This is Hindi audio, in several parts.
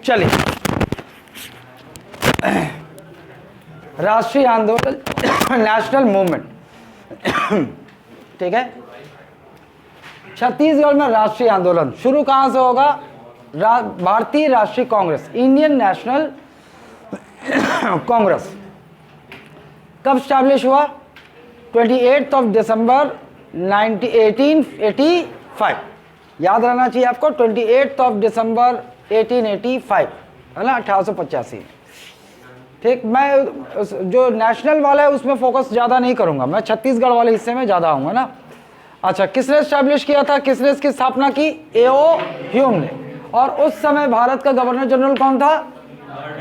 चलिए, राष्ट्रीय आंदोलन नेशनल मूवमेंट, ठीक है। छत्तीसगढ़ में राष्ट्रीय आंदोलन शुरू कहां से होगा? भारतीय राष्ट्रीय कांग्रेस, इंडियन नेशनल कांग्रेस कब स्टैब्लिश हुआ? 28 दिसंबर 1885। याद रहना चाहिए आपको, 28 दिसंबर 1885 है ना, 1885। ठीक, मैं जो नेशनल वाला है उसमें फोकस ज़्यादा नहीं करूंगा, मैं छत्तीसगढ़ वाले हिस्से में ज़्यादा आऊँगा ना। अच्छा, किसने स्टैब्लिश किया था, किसने इसकी स्थापना की? ए.ओ. ह्यूम ने। और उस समय भारत का गवर्नर जनरल कौन था?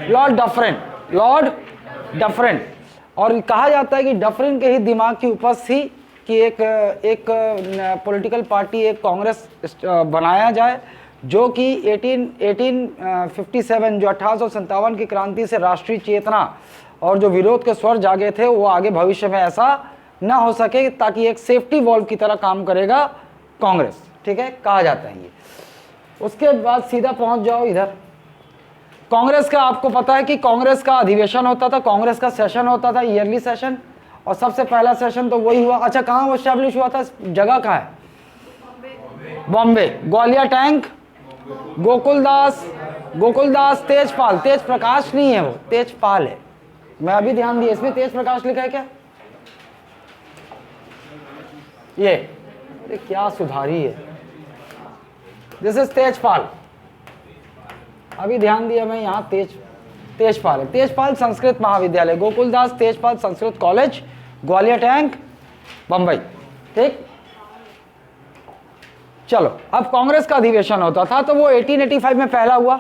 Lord Dufferin, Lord Dufferin. और कहा जाता है कि डफरिन के ही दिमाग की उपज थी कि एक पॉलिटिकल पार्टी, एक कांग्रेस बनाया जाए जो कि 1857 जो 1857 की क्रांति से राष्ट्रीय चेतना और जो विरोध के स्वर जागे थे वो आगे भविष्य में ऐसा ना हो सके, ताकि एक सेफ्टी वॉल्व की तरह काम करेगा कांग्रेस, ठीक है, कहा जाता है ये। उसके बाद सीधा पहुंच जाओ इधर, कांग्रेस का आपको पता है कि कांग्रेस का अधिवेशन होता था, कांग्रेस का सेशन होता था, ईयरली सेशन, और सबसे पहला सेशन तो वही हुआ। अच्छा, कहाँ वो एस्टैब्लिश हुआ था, जगह कहाँ है? बॉम्बे। ग्वालियर टैंक, गोकुलदास तेजपाल, तेज प्रकाश नहीं है वो, तेजपाल है। मैं अभी ध्यान दिया, इसमें तेज प्रकाश लिखा है क्या? ये अरे क्या सुधारी है, दिस इज तेजपाल। अभी ध्यान दिया मैं, यहाँ तेजपाल है। तेजपाल संस्कृत महाविद्यालय, गोकुलदास तेजपाल संस्कृत कॉलेज, ग्वालियर टैंक, बंबई। ठीक, चलो, अब कांग्रेस का अधिवेशन होता था तो वो 1885 में पहला हुआ,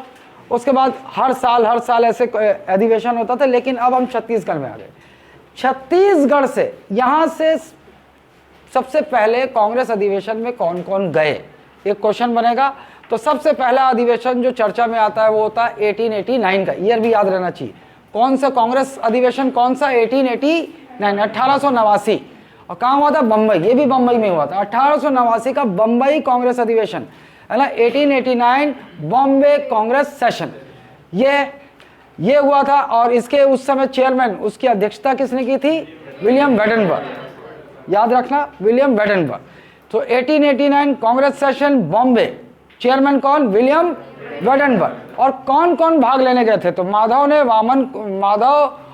उसके बाद हर साल ऐसे अधिवेशन होता था। लेकिन अब हम छत्तीसगढ़ में आ गए। छत्तीसगढ़ से, यहाँ से सबसे पहले कांग्रेस अधिवेशन में कौन कौन गए, एक क्वेश्चन बनेगा। तो सबसे पहला अधिवेशन जो चर्चा में आता है वो होता है 1889 का, ईयर भी याद रहना चाहिए। कौन सा कांग्रेस अधिवेशन, कौन सा? 1889। और कहाँ हुआ था? बम्बई। ये भी बम्बई में हुआ था, 1889 का बम्बई कांग्रेस अधिवेशन है ना, 1889 बॉम्बे कांग्रेस सेशन ये हुआ था। और इसके उस समय चेयरमैन, उसकी अध्यक्षता किसने की थी? विलियम वेडनबर्ग, याद रखना, विलियम वेडनबर्ग। तो 1889 कांग्रेस सेशन बॉम्बे, चेयरमैन कौन? William Wedenberg. और कौन कौन भाग लेने गए थे? तो माधव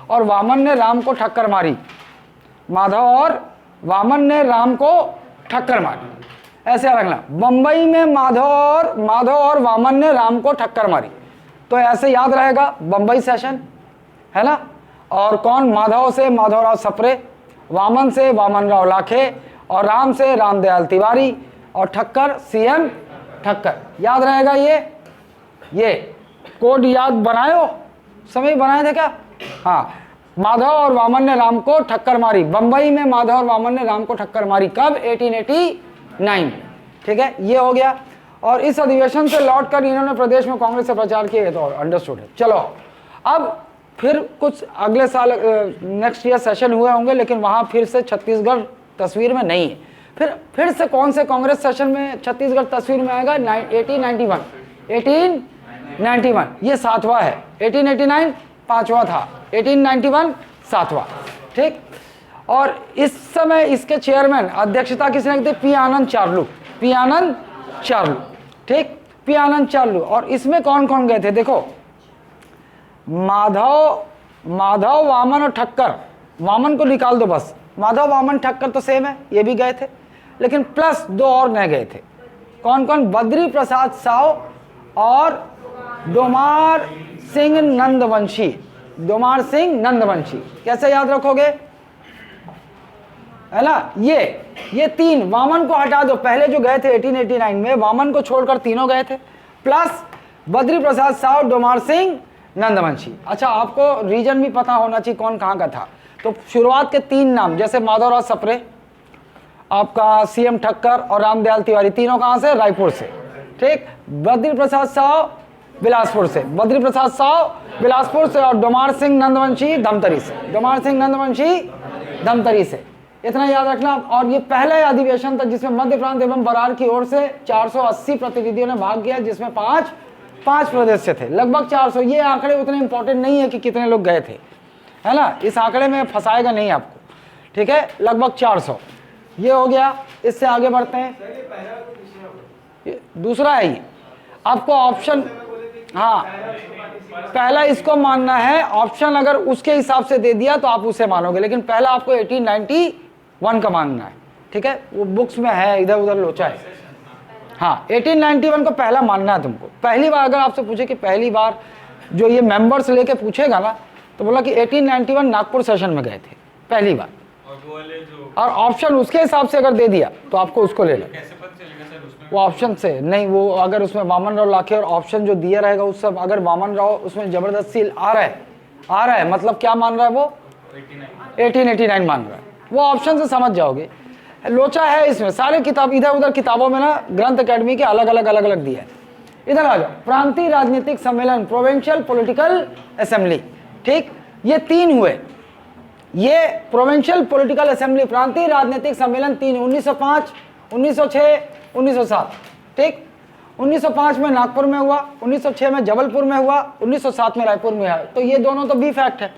और वामन ने राम को ठक्कर मारी, माधव और वामन ने राम को ठक्कर मारी, ऐसे रखना। बंबई में माधव और वामन ने राम को ठक्कर मारी, तो ऐसे याद रहेगा, बंबई सेशन है ना। और कौन? माधव से माधवराव सप्रे, वामन से वामन राव लाखे, और राम से रामदयाल तिवारी, और ठक्कर सीएम ठक्कर। याद रहेगा ये कोड याद बनायो, समय बनाए थे क्या? हाँ, माधव और वामन ने राम को ठक्कर मारी। बंबई में माधव और वामन ने राम को ठक्कर मारी, कब? 1889। ठीक है, ये हो गया। और इस अधिवेशन से लौटकर इन्होंने प्रदेश में कांग्रेस से प्रचार किए, तो अंडरस्टूड है। चलो, अब फिर कुछ अगले साल नेक्स्ट ईयर सेशन हुए होंगे, लेकिन वहां फिर से छत्तीसगढ़ तस्वीर में नहीं है। फिर से कौन से कांग्रेस सेशन में छत्तीसगढ़ तस्वीर में आएगा? 1891, ये 7वां है। 1889 5वां था, 1891 7वां। ठीक, और इस समय इसके चेयरमैन, अध्यक्षता किसने की थी? पी आनंद चार्लू। ठीक, पी आनंद चार्लू। और इसमें कौन कौन गए थे? देखो, माधव, वामन और ठक्कर। वामन को निकाल दो बस, माधव, वामन, ठक्कर तो सेम है, ये भी गए थे। लेकिन प्लस 2 और नए गए थे। कौन कौन? बद्री प्रसाद साव और डोमार सिंह नंदवंशी। कैसे याद रखोगे, है ना? ये 3, वामन को हटा दो, पहले जो गए थे 1889 में, वामन को छोड़कर तीनों गए थे, प्लस बद्री प्रसाद साव, डोमार सिंह नंदवंशी। अच्छा, आपको रीजन भी पता होना चाहिए कौन कहाँ का था। तो शुरुआत के 3 नाम, जैसे माधवराव सप्रे, आपका सीएम ठक्कर और रामदयाल तिवारी, तीनों कहाँ से? रायपुर से। ठीक, बद्री प्रसाद साव बिलासपुर से, और डोमार सिंह नंदवंशी धमतरी से। इतना याद रखना। और ये पहला अधिवेशन था जिसमें मध्य प्रांत एवं बरार की ओर से 480 प्रतिनिधियों ने भाग किया, जिसमें 5 5 प्रदेश से थे, लगभग 400। ये आंकड़े उतने इंपॉर्टेंट नहीं है कि कितने लोग गए थे, है ना, इस आंकड़े में फंसाएगा नहीं आपको, ठीक है, लगभग 400। ये हो गया, इससे आगे बढ़ते हैं, दूसरा है ये आपको ऑप्शन, हाँ पहला इसको मानना है, ऑप्शन अगर उसके हिसाब से दे दिया तो आप उसे मानोगे, लेकिन पहला आपको 1891 का मानना है, ठीक है, वो बुक्स में है, इधर उधर लोचा है। हाँ 1891 को पहला मानना है तुमको। पहली बार अगर आपसे पूछे कि पहली बार जो ये मेंबर्स लेके पूछेगा ना, तो बोला कि 1891 नागपुर सेशन में गए थे पहली बार, और ऑप्शन उसके हिसाब से अगर दे दिया तो आपको उसको ले लो। वो ऑप्शन से नहीं, वो अगर उसमें वामन राव लाखे और ऑप्शन जो दिया रहेगा उस सब, अगर वामन राव उसमें जबरदस्ती आ रहा है मतलब क्या मान रहा है वो 1889 मान रहा है, वो ऑप्शन से समझ जाओगे। लोचा है इसमें, सारे किताब इधर उधर किताबों में ना ग्रंथ अकेडमी के अलग अलग दिया है। इधर आ जाओ, प्रांतीय राजनीतिक सम्मेलन, प्रोविंशियल पॉलिटिकल असेंबली, ठीक, ये 3 हुए, ये प्रोविंशियल पॉलिटिकल असेंबली प्रांतीय राजनीतिक सम्मेलन 3, 1905, 1906, 1907, ठीक। 1905 में नागपुर में हुआ, 1906 में जबलपुर में हुआ, 1907 में रायपुर में हुआ। तो ये दोनों तो बी फैक्ट है,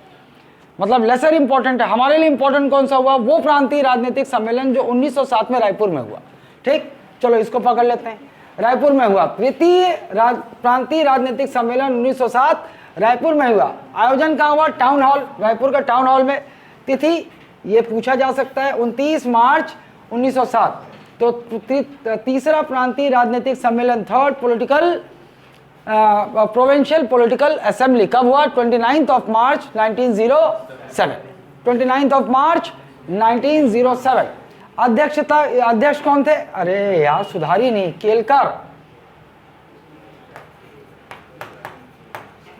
मतलब लेसर इंपॉर्टेंट है। हमारे लिए इंपॉर्टेंट कौन सा हुआ, वो प्रांतीय राजनीतिक सम्मेलन जो 1907 में रायपुर में हुआ, ठीक। चलो इसको पकड़ लेते हैं, रायपुर में हुआ प्रांतीय राजनीतिक सम्मेलन 1907 रायपुर में हुआ। आयोजन कहाँ हुआ, टाउन हॉल, रायपुर का टाउन हॉल में। तिथि ये पूछा जा सकता है 29 मार्च 1907। तो तीसरा प्रांतीय राजनीतिक सम्मेलन, third political provincial political assembly कब हुआ, 29 मार्च 1907, 29 मार्च 1907। अध्यक्ष कौन थे, अरे यार सुधारी नहीं, केलकर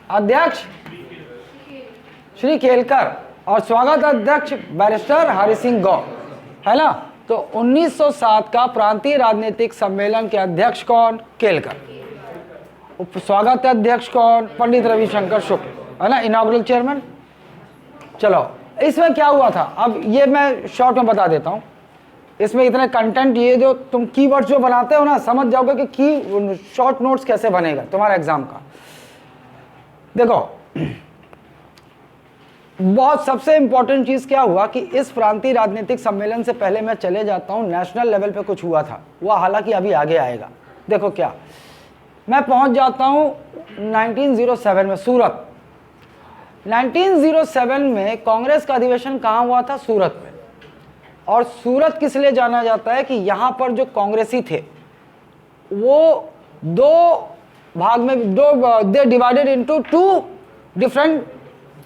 अध्यक्ष श्री केलकर, और स्वागत अध्यक्ष बैरिस्टर हरि सिंह गौर, है ना। तो 1907 का प्रांतीय राजनीतिक सम्मेलन के अध्यक्ष कौन, केलकर। स्वागत अध्यक्ष कौन, पंडित रविशंकर शुक्ल, है ना, इनॉग्रल चेयरमैन। चलो इसमें क्या हुआ था, अब ये मैं शॉर्ट में बता देता हूँ। इसमें इतने कंटेंट, ये जो तुम कीवर्ड्स जो बनाते हो ना, समझ जाओगे कि की शॉर्ट नोट्स कैसे बनेगा तुम्हारा एग्जाम का। देखो बहुत सबसे इंपॉर्टेंट चीज क्या हुआ कि इस प्रांतीय राजनीतिक सम्मेलन से पहले मैं चले जाता हूं, नेशनल लेवल पे कुछ हुआ था, वो हालांकि अभी आगे आएगा। देखो क्या, मैं पहुंच जाता हूं 1907 में, सूरत। 1907 में कांग्रेस का अधिवेशन कहाँ हुआ था, सूरत में। और सूरत किस लिए जाना जाता है कि यहाँ पर जो कांग्रेसी थे वो दो भाग में, they divided into 2 different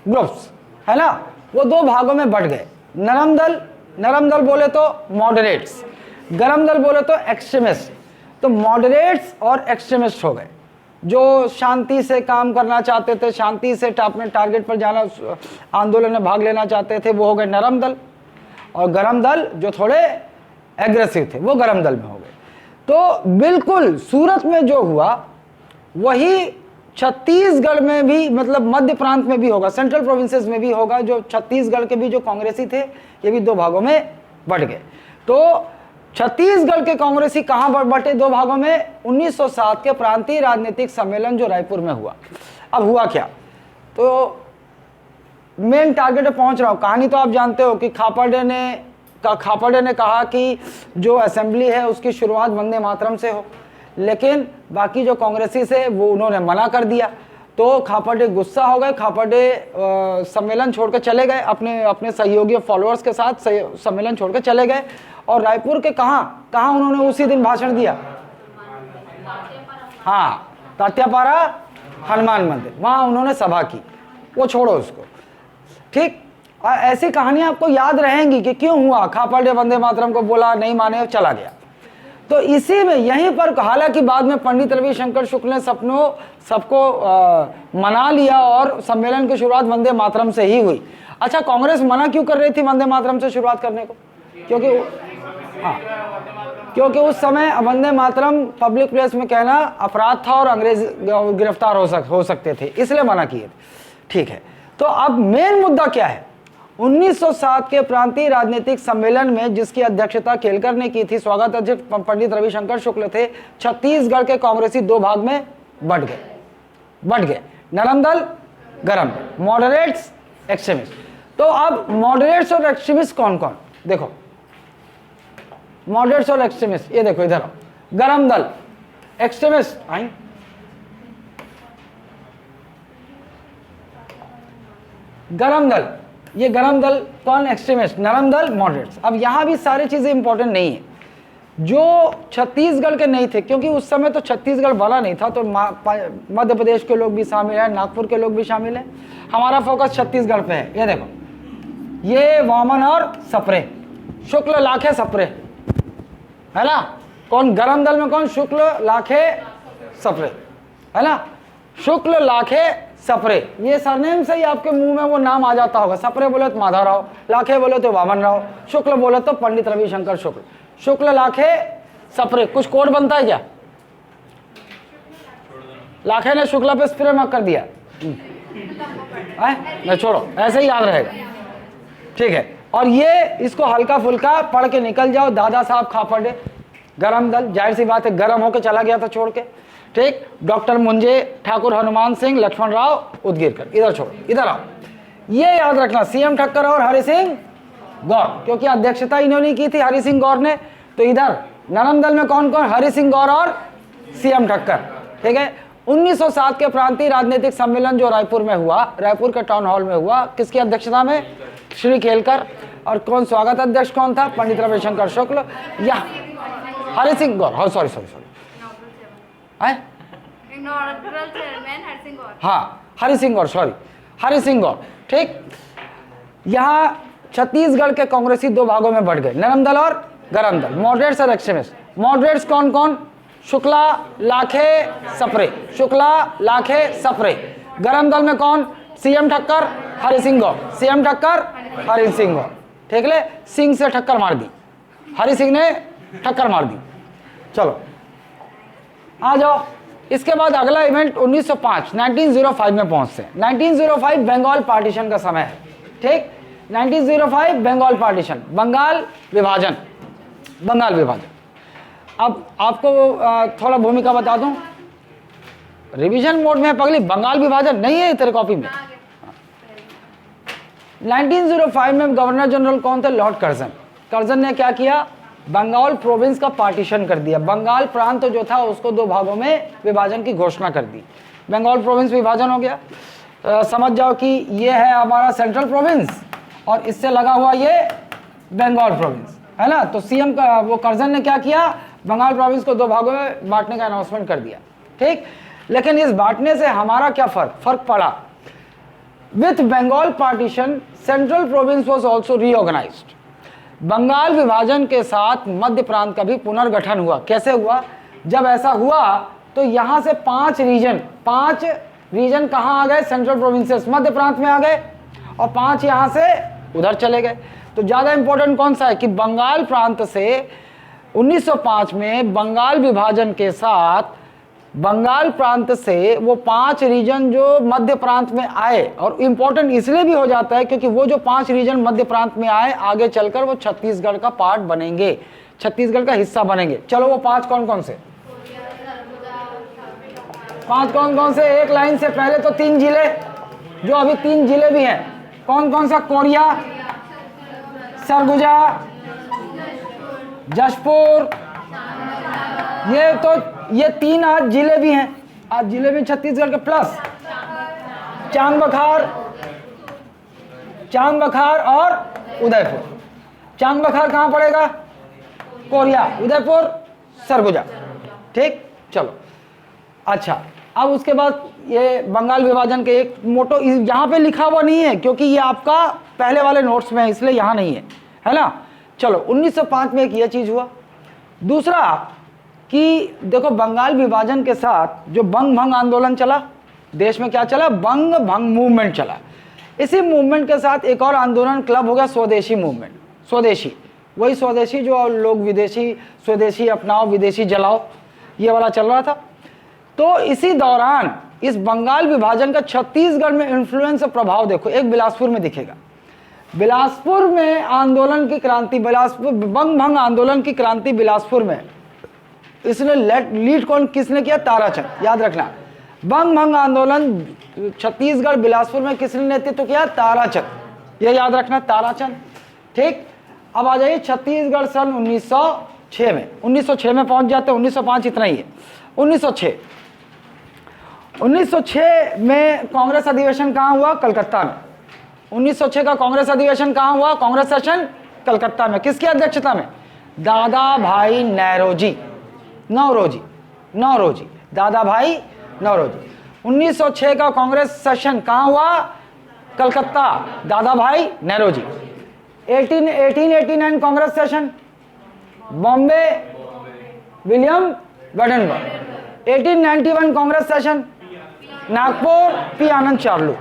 groups, है ना, वो 2 भागों में बढ़ गए। नरम दल बोले तो मॉडरेट्स, गरम दल बोले तो एक्सट्रीमिस्ट। तो मॉडरेट्स और एक्सट्रीमिस्ट हो गए, जो शांति से काम करना चाहते थे, शांति से अपने टारगेट पर जाना, आंदोलन में भाग लेना चाहते थे, वो हो गए नरम दल। और गरम दल जो थोड़े एग्रेसिव थे वो गरम दल में हो गए। तो बिल्कुल सूरत में जो हुआ वही छत्तीसगढ़ में भी, मतलब मध्य प्रांत में भी होगा, सेंट्रल प्रोविंसेस में भी होगा। जो छत्तीसगढ़ के भी जो कांग्रेसी थे ये भी 2 भागों में बढ़ गए। तो छत्तीसगढ़ के कांग्रेसी कहां बटे 2 भागों में, 1907 के प्रांतीय राजनीतिक सम्मेलन जो रायपुर में हुआ। अब हुआ क्या, तो मेन टारगेट पे पहुंच रहा हूं। कहानी तो आप जानते हो कि खापर्डे ने कहा कि जो असेंबली है उसकी शुरुआत वंदे मातरम से हो, लेकिन बाकी जो कांग्रेसी से वो उन्होंने मना कर दिया। तो खापर्डे गुस्सा हो गए, खापर्डे सम्मेलन छोड़कर चले गए, अपने सहयोगी फॉलोअर्स के साथ सम्मेलन छोड़कर चले गए। और रायपुर के कहाँ उन्होंने उसी दिन भाषण दिया, हाँ तात्यापारा हनुमान मंदिर, वहाँ उन्होंने सभा की। वो छोड़ो उसको, ठीक। ऐसी कहानियां आपको याद रहेंगी कि क्यों हुआ, खापर्डे वंदे मातरम को बोला, नहीं माने, चला गया। तो इसी में यहीं पर, हालांकि बाद में पंडित रविशंकर शुक्ल ने सबको मना लिया और सम्मेलन की शुरुआत वंदे मातरम से ही हुई। अच्छा, कांग्रेस मना क्यों कर रही थी वंदे मातरम से शुरुआत करने को, क्योंकि उस समय वंदे मातरम पब्लिक प्लेस में कहना अपराध था और अंग्रेज गिरफ्तार हो सकते थे, इसलिए मना किए थे, ठीक है। तो अब मेन मुद्दा क्या है, 1907 के प्रांतीय राजनीतिक सम्मेलन में जिसकी अध्यक्षता केलकर ने की थी, स्वागत अध्यक्ष पंडित रविशंकर शुक्ल थे। छत्तीसगढ़ के कांग्रेसी 2 भाग में बढ़ गए, बढ़ गए, नरम दल, गरम दल, मॉडरेट्स, एक्सट्रीमिस्ट। तो अब मॉडरेट्स और एक्सट्रीमिस्ट कौन कौन, देखो मॉडरेट्स और एक्सट्रीमिस्ट, ये देखो इधर आओ, गरम दल, एक्सट्रीमिस्ट आई, गरम दल, ये गरम दल कौन, एक्सट्रीमिस्ट, नरम दल, मॉडरेट्स। अब यहां भी सारी चीजें इंपॉर्टेंट नहीं है, जो छत्तीसगढ़ के नहीं थे, क्योंकि उस समय तो छत्तीसगढ़ बड़ा नहीं था, तो मध्य प्रदेश के लोग भी शामिल हैं, नागपुर के लोग भी शामिल हैं, हमारा फोकस छत्तीसगढ़ पे है। ये देखो, ये वामन और सप्रे, शुक्ल, लाखे, सप्रे, है ना, कौन गरम दल में कौन, शुक्ल, लाखे, सप्रे, है ना, शुक्ल, लाखे, सप्रे, ये सरनेम से ही आपके मुंह में वो नाम आ जाता होगा। सप्रे बोले तो माधवराव, लाखे बोले तो वामन राव, शुक्ल बोले तो पंडित रविशंकर शुक्ल, शुक्ल, लाखे, सप्रे। कुछ कोड बनता है क्या, लाखे ने शुक्ला पे स्प्रे मत कर दिया, नहीं छोड़ो, ऐसे ही याद रहेगा, ठीक है। और ये इसको हल्का फुल्का पढ़ के निकल जाओ, दादा साहब खापड़े, गरम दल, जाहिर सी बात है गरम होके चला गया था छोड़ के, ठीक। डॉक्टर मुंजे, ठाकुर हनुमान सिंह, लक्ष्मण राव उदगीरकर, इधर छोड़ो, इधर आओ, ये याद रखना, सीएम ठक्कर और हरि सिंह गौर, क्योंकि अध्यक्षता इन्होंने की थी हरि सिंह गौर ने, तो इधर नरम दल में कौन कौन, हरि सिंह गौर और सीएम ठक्कर, ठीक है। 1907 के प्रांतीय राजनीतिक सम्मेलन जो रायपुर में हुआ, रायपुर के टाउन हॉल में हुआ, किसकी अध्यक्षता में, श्री खेलकर, और कौन स्वागत अध्यक्ष कौन था, पंडित रविशंकर शुक्ल, या हरि सिंह गौर, सॉरी, हाँ हरि सिंह गौर, सॉरी हरि सिंह गौर, ठीक। यहाँ छत्तीसगढ़ के कांग्रेसी दो भागों में बढ़ गए, नरम दल और गरम दल, मॉडरेट्स और एक्सट्रीमिस्ट। मॉडरेट्स कौन कौन, शुक्ला, लाखे, सप्रे, शुक्ला, लाखे, सप्रे। गरम दल में कौन, सीएम ठक्कर, हरि सिंह गौर, सीएम ठक्कर, हरि सिंह गौर, ठीक है, सिंह से ठक्कर मार दी, हरि सिंह ने ठक्कर मार दी। चलो आ जाओ, इसके बाद अगला इवेंट 1905 में पहुंचते हैं। 1905 बंगाल पार्टीशन का समय है, ठीक। 1905 बंगाल पार्टीशन, बंगाल विभाजन, बंगाल विभाजन। अब आपको थोड़ा भूमिका बता दूं, रिवीजन मोड में पगली, बंगाल विभाजन नहीं है तेरे कॉपी में। 1905 में गवर्नर जनरल कौन थे, लॉर्ड कर्जन। कर्जन ने क्या किया, बंगाल प्रोविंस का पार्टीशन कर दिया, बंगाल प्रांत जो था उसको दो भागों में विभाजन की घोषणा कर दी, बंगाल प्रोविंस विभाजन हो गया। समझ जाओ कि ये है हमारा सेंट्रल प्रोविंस और इससे लगा हुआ ये बंगाल प्रोविंस, है ना। तो सीएम का वो कर्जन ने क्या किया, बंगाल प्रोविंस को दो भागों में बांटने का अनाउंसमेंट कर दिया, ठीक। लेकिन इस बांटने से हमारा क्या फर्क पड़ा, with Bengal partition central province was also reorganised. Bengal विभाजन के साथ मध्य प्रांत का भी पुनर्गठन हुआ। कैसे हुआ, जब ऐसा हुआ तो यहां से पांच रीजन कहां आ गए, सेंट्रल प्रोविंसेस मध्य प्रांत में आ गए, और 5 यहां से उधर चले गए। तो ज्यादा इंपॉर्टेंट कौन सा है कि बंगाल प्रांत से 1905 में बंगाल विभाजन के साथ बंगाल प्रांत से वो 5 रीजन जो मध्य प्रांत में आए, और इंपॉर्टेंट इसलिए भी हो जाता है क्योंकि वो जो 5 रीजन मध्य प्रांत में आए आगे चलकर वो छत्तीसगढ़ का पार्ट बनेंगे, छत्तीसगढ़ का हिस्सा बनेंगे। चलो वो 5 कौन कौन से, 5 कौन कौन से, एक लाइन से पहले तो 3 जिले, जो अभी 3 जिले भी हैं, कौन कौन सा, कोरिया, सरगुजा, जशपुर, ये 3 आज जिले भी हैं, आज जिले भी छत्तीसगढ़ के, प्लस चांग बखार और उदयपुर। चांग बखार कहां पड़ेगा, कोरिया, उदयपुर, सरगुजा, ठीक। चलो अच्छा, अब उसके बाद ये बंगाल विभाजन के एक मोटो यहाँ पे लिखा हुआ नहीं है क्योंकि ये आपका पहले वाले नोट्स में है, इसलिए यहाँ नहीं है ना। चलो 1905 में एक ये चीज हुआ। दूसरा कि देखो बंगाल विभाजन के साथ जो बंग भंग आंदोलन चला, देश में क्या चला, बंग भंग मूवमेंट चला। इसी मूवमेंट के साथ एक और आंदोलन क्लब हो गया, स्वदेशी मूवमेंट। स्वदेशी, वही स्वदेशी जो लोग विदेशी, स्वदेशी अपनाओ विदेशी जलाओ, ये वाला चल रहा था। तो इसी दौरान इस बंगाल विभाजन का छत्तीसगढ़ में इन्फ्लुएंस और प्रभाव देखो, एक बिलासपुर में दिखेगा। बिलासपुर में आंदोलन की क्रांति, बिलासपुर बंग भंग आंदोलन की क्रांति बिलासपुर में, इसने लीड कौन किसने किया, ताराचंद। याद रखना, बंग भंग आंदोलन छत्तीसगढ़ बिलासपुर में किसने नेतृत्व किया? ताराचंद, ये याद रखना, ताराचंद। ठीक, अब आ जाइए छत्तीसगढ़ सन 1906 में, 1906 में पहुंच जाते हैं, 1905 इतना ही है। 1906 में कांग्रेस अधिवेशन कहाँ हुआ? कलकत्ता में। 1906 का कांग्रेस अधिवेशन कहाँ हुआ? कांग्रेस सेशन कलकत्ता में। किसकी अध्यक्षता में? दादा भाई नौरोजी, दादा भाई नौरोजी। 1906 का कांग्रेस सेशन कहाँ हुआ? Calcutta, Dadabhai Naoroji. 1889 Congress session Bombay, William Wedderburn. 1891 Congress session Nagpur, P Anand Charlu.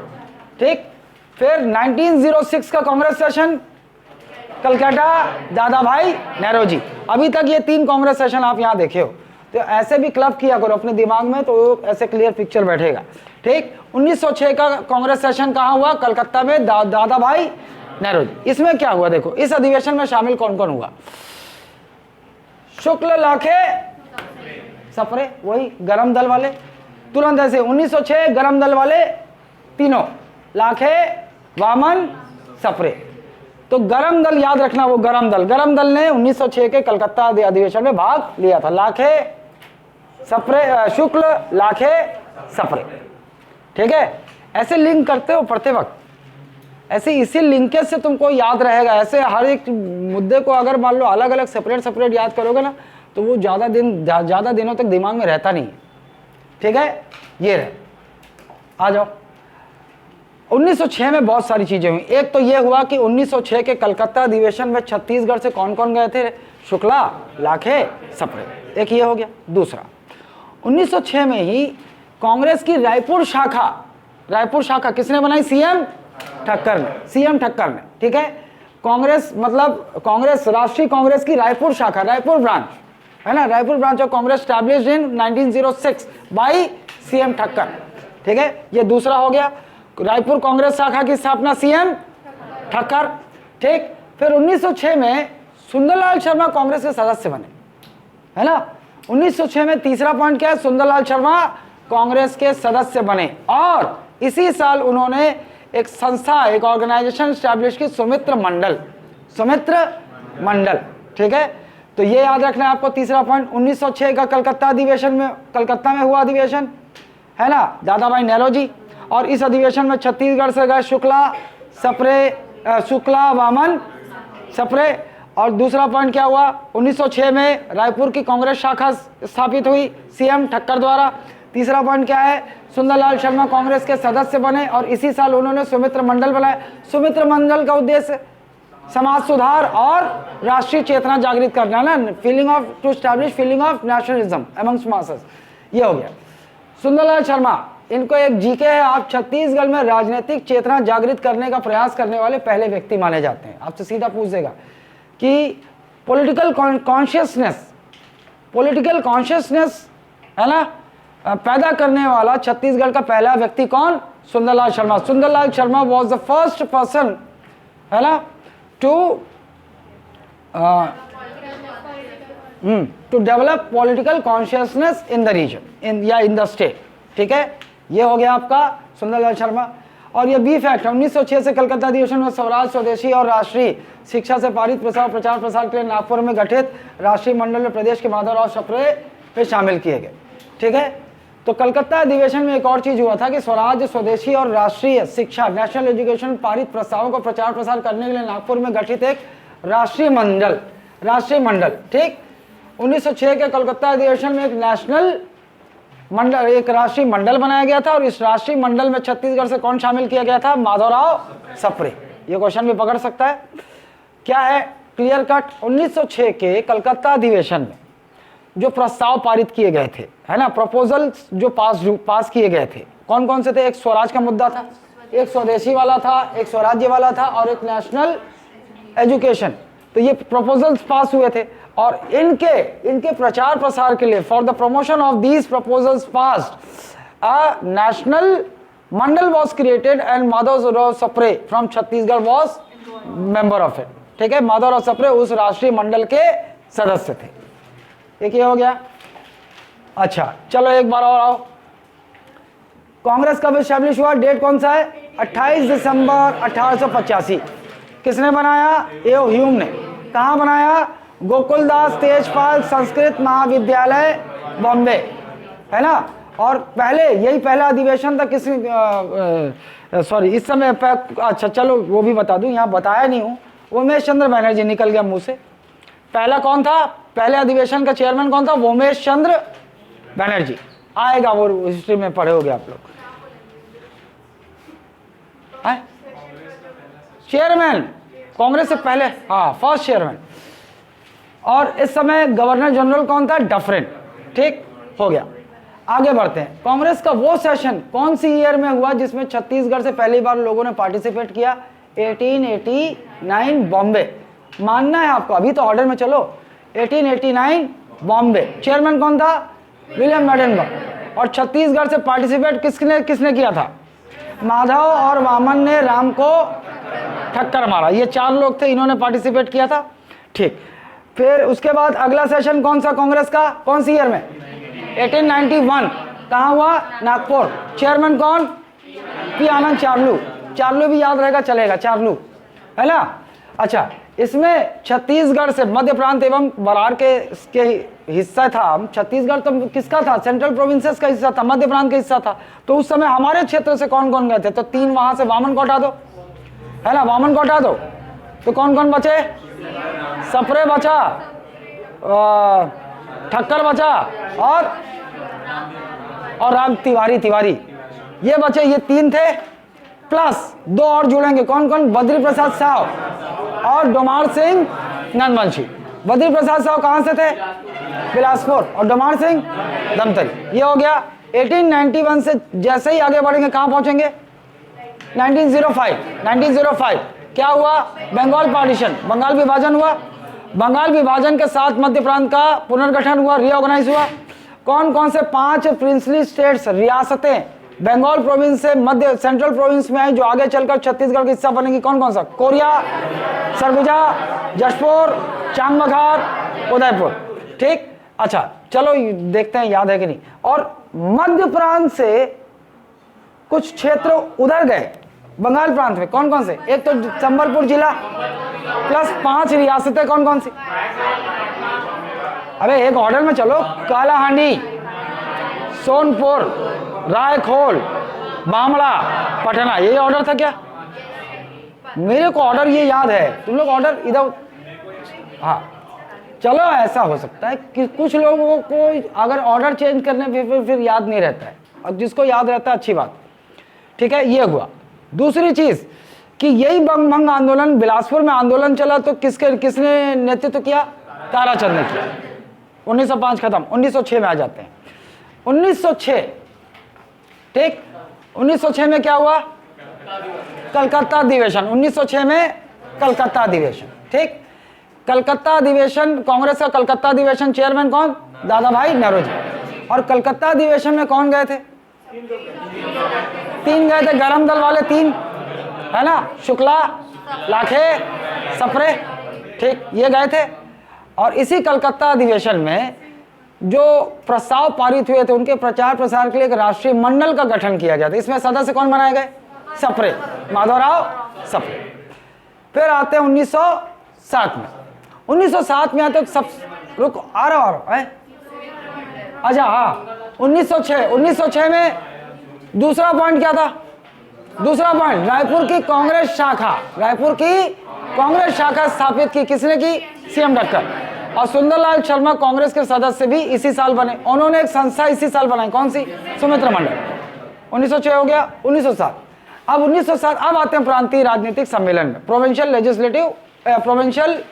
ठीक, फिर 1906 का कांग्रेस सेशन कलकत्ता, दादा भाई नौरोजी। अभी तक ये 3 कांग्रेस सेशन आप यहाँ देखे हो, तो ऐसे भी क्लब किया करो अपने दिमाग में, तो ऐसे क्लियर पिक्चर बैठेगा। ठीक, 1906 का कांग्रेस सेशन कहाँ हुआ? कलकत्ता में, दादा भाई नौरोजी। इसमें क्या हुआ देखो, इस अधिवेशन में शामिल कौन कौन हुआ? शुक्ल, लाखे, सप्रे, वही गरम दल वाले। तुरंत ऐसे 1906 गरम दल वाले तीनों, लाखे, वामन, सप्रे। तो गरम दल याद रखना, वो गरम दल ने 1906 के कलकत्ता अधिवेशन में भाग लिया था। लाखे, सप्रे, शुक्ल, लाखे, सप्रे। ठीक है, ऐसे लिंक करते हो पढ़ते वक्त, ऐसे इसी लिंकेज से तुमको याद रहेगा। ऐसे हर एक मुद्दे को अगर मान लो अलग अलग सेपरेट याद करोगे ना, तो वो ज़्यादा दिनों तक दिमाग में रहता नहीं है। ठीक है, ये रहे, आ जाओ। 1906 में बहुत सारी चीजें हुई। एक तो ये हुआ कि 1906 के कलकत्ता अधिवेशन में छत्तीसगढ़ से कौन कौन गए थे? शुक्ला, लाखे, सप्रे। एक ये हो गया। दूसरा, 1906 में ही कांग्रेस की रायपुर शाखा किसने बनाई? सीएम ठक्कर ने। ठीक है, कांग्रेस मतलब कांग्रेस, राष्ट्रीय कांग्रेस की रायपुर शाखा, रायपुर ब्रांच है ना, Raipur branch of Congress established in 1906 by CM Thakkar. ठीक है, ये दूसरा हो गया। रायपुर कांग्रेस शाखा की स्थापना सीएम ठक्कर। ठीक, फिर 1906 में सुंदरलाल शर्मा कांग्रेस के सदस्य बने, है ना। 1906 में तीसरा पॉइंट क्या है? सुंदरलाल शर्मा कांग्रेस के सदस्य बने, और इसी साल उन्होंने एक संस्था, एक ऑर्गेनाइजेशन स्टैब्लिश की, सुमित्र मंडल। ठीक है, तो ये याद रखना है आपको तीसरा पॉइंट। 1906 का कलकत्ता में हुआ अधिवेशन, है ना, दादा भाई नौरोजी। और इस अधिवेशन में छत्तीसगढ़ से गए शुक्ला, वामन, सप्रे। और दूसरा पॉइंट क्या हुआ? 1906 में रायपुर की कांग्रेस शाखा स्थापित हुई सीएम ठक्कर द्वारा। तीसरा पॉइंट क्या है? सुंदरलाल शर्मा कांग्रेस के सदस्य बने, और इसी साल उन्होंने सुमित्र मंडल बनाया। सुमित्र मंडल का उद्देश्य समाज सुधार और राष्ट्रीय चेतना जागृत करना ना, to establish feeling of nationalism amongst masses. ये हो गया। सुंदरलाल शर्मा, इनको एक जीके है, आप छत्तीसगढ़ में राजनीतिक चेतना जागृत करने का प्रयास करने वाले पहले व्यक्ति माने जाते हैं। आपसे सीधा पूछ देगा कि पॉलिटिकल कॉन्शियसनेस है ना, पैदा करने वाला छत्तीसगढ़ का पहला व्यक्ति कौन? Sundarlal Sharma was the first person, है ना, to develop political consciousness in the region, in the state. ठीक है, ये हो गया आपका सुंदरलाल शर्मा। और ये बी फैक्ट है, 1906 से कलकत्ता अधिवेशन में स्वराज, स्वदेशी और राष्ट्रीय शिक्षा से पारित प्रचार प्रसार के लिए नागपुर में गठित राष्ट्रीय मंडल में प्रदेश के माधवराव सप्रे पे शामिल किए गए। ठीक है, तो कलकत्ता अधिवेशन में एक और चीज हुआ था कि स्वराज, स्वदेशी और राष्ट्रीय शिक्षा, नेशनल एजुकेशन पारित प्रस्तावों को प्रचार प्रसार करने के लिए नागपुर में गठित एक राष्ट्रीय मंडल। ठीक, 1906 के कलकत्ता अधिवेशन में एक राष्ट्रीय मंडल बनाया गया था, और इस राष्ट्रीय मंडल में छत्तीसगढ़ से कौन शामिल किया गया था? माधवराव सप्रे। ये क्वेश्चन भी पकड़ सकता है। क्या है? Clear cut. 1906 के कलकत्ता अधिवेशन में जो प्रस्ताव पारित किए गए थे, है ना, प्रपोजल जो पास किए गए थे, कौन कौन से थे? एक स्वराज का मुद्दा था, एक स्वदेशी वाला था, एक स्वराज्य वाला था, और एक नेशनल एजुकेशन। तो ये प्रपोजल्स पास हुए थे, और इनके प्रचार प्रसार के लिए, for the promotion of these proposals passed, a national Mandal was created and Madhavrao Sapre from Chhattisgarh was member of it. ठीक है, माधवराव सप्रे उस राष्ट्रीय मंडल के सदस्य थे। एक ये हो गया। अच्छा, चलो एक बार और आओ। कांग्रेस कब एस्टैब्लिश हुआ, डेट कौन सा है, 28 दिसंबर 1885। किसने बनाया, ए.ओ. ह्यूम ने। कहाँ बनाया, गोकुलदास तेजपाल संस्कृत महाविद्यालय बॉम्बे, है ना। और पहले यही पहला अधिवेशन था सॉरी इस समय अच्छा चलो वो भी बता दूं, यहाँ बताया नहीं हूँ, उमेश चंद्र बनर्जी, निकल गया मुंह से। पहला कौन था, पहले अधिवेशन का चेयरमैन कौन था, उमेश चंद्र बनर्जी। आएगा वो, हिस्ट्री में पढ़े होगे आप लोग। चेयरमैन कांग्रेस से पहले, हाँ फर्स्ट चेयरमैन। और इस समय गवर्नर जनरल कौन था, डफरिन। ठीक हो गया, आगे बढ़ते हैं। कांग्रेस का वो सेशन कौन सी ईयर में हुआ जिसमें छत्तीसगढ़ से पहली बार लोगों ने पार्टिसिपेट किया, 1889 बॉम्बे। मानना है आपको, अभी तो ऑर्डर में चलो। 1889 बॉम्बे, चेयरमैन कौन था, विलियम मेडेनबर्ग। और छत्तीसगढ़ से पार्टिसिपेट किसने किया था, माधव और वामन ने राम को ठक्कर मारा। ये 4 लोग थे, इन्होंने पार्टिसिपेट किया था। ठीक, फिर उसके बाद अगला सेशन कौन सा कांग्रेस का, कौन सी ईयर में, 1891। कहाँ हुआ, नागपुर। चेयरमैन कौन, पी आनंद चार्लू। चार्लू भी याद रहेगा, चलेगा, चार्लू, है ना। अच्छा, इसमें छत्तीसगढ़ से मध्य प्रांत एवं बरार के हिस्सा था। छत्तीसगढ़ तो किसका था, सेंट्रल प्रोविंसेस का हिस्सा था, मध्य प्रांत का हिस्सा था। तो उस समय हमारे क्षेत्र से कौन कौन गए थे, तो 3 वहां से वामन को हटा दो, है ना, वामन को हटा दो, तो कौन कौन बचे, सप्रे बचा, ठक्कर बचा, और राम तिवारी, ये बचे, ये 3 थे। प्लस 2 और जुड़ेंगे, कौन कौन, बद्री प्रसाद साव और डोमार सिंह नंदवंशी। बद्री प्रसाद साव कहां से थे, बिलासपुर, और डोमार सिंह दमतरी। ये हो गया। 1891 से जैसे ही आगे बढ़ेंगे कहां पहुंचेंगे, 1905 क्या हुआ, बंगाल पार्टीशन, बंगाल विभाजन हुआ। बंगाल विभाजन के साथ मध्य प्रांत का पुनर्गठन हुआ, रीऑर्गेनाइज हुआ। कौन कौन से 5 प्रिंसली स्टेट्स, रियासतें बंगाल प्रोविंस से मध्य सेंट्रल प्रोविंस में आई, जो आगे चलकर छत्तीसगढ़ का हिस्सा बनेगी, कौन कौन सा, कोरिया, सरगुजा, जशपुर, चांगबघार, उदयपुर। ठीक, अच्छा चलो देखते हैं याद है कि नहीं। और मध्य प्रांत से कुछ क्षेत्र उधर गए बंगाल प्रांत में, कौन कौन से, एक तो संबलपुर जिला प्लस 5 रियासतें, कौन कौन सी, अबे एक ऑर्डर में चलो, कालाहांडी, सोनपुर, रायखोल, बामड़ा, पटना, यही ऑर्डर था क्या, मेरे को ऑर्डर ये याद है, तुम लोग ऑर्डर इधर, हाँ चलो ऐसा हो सकता है कि कुछ लोगों को अगर ऑर्डर चेंज करने पे फिर याद नहीं रहता है, और जिसको याद रहता है अच्छी बात। ठीक है, ये हुआ। दूसरी चीज कि यही बंग भंग आंदोलन, बिलासपुर में आंदोलन चला तो किसने नेतृत्व किया, ताराचंद ने किया। 1905 खत्म, 1906 में आ जाते हैं। 1906, ठीक, 1906 में क्या हुआ, कलकत्ता अधिवेशन। 1906 में कलकत्ता अधिवेशन, ठीक, कलकत्ता अधिवेशन, कांग्रेस का कलकत्ता अधिवेशन चेयरमैन कौन, दादा भाई नौरोजी। और कलकत्ता अधिवेशन में कौन गए थे, 3 गए थे, गरम दल वाले 3, है ना, शुक्ला, लाखे, सप्रे, ठीक, ये गए थे। और इसी कलकत्ता अधिवेशन में जो प्रस्ताव पारित हुए थे, उनके प्रचार प्रसार के लिए एक राष्ट्रीय मंडल का गठन किया गया था। इसमें सदस्य कौन बनाए गए, सप्रे, माधवराव सप्रे। फिर आते हैं 1907 में। 1907 में आते सब, रुक आ रहा है, अच्छा हाँ, 1906 में दूसरा पॉइंट क्या था, दूसरा पॉइंट, रायपुर की कांग्रेस शाखा स्थापित की, किसने की, सीएम ठक्कर। और सुंदरलाल शर्मा कांग्रेस के सदस्य भी इसी साल बने। उन्होंने एक संस्था इसी साल बनाई, कौन सी, सुमित्रा मंडल। 1906 हो गया। 1907, अब 1907 अब आते हैं प्रांतीय राजनीतिक सम्मेलन में, प्रोविंशियल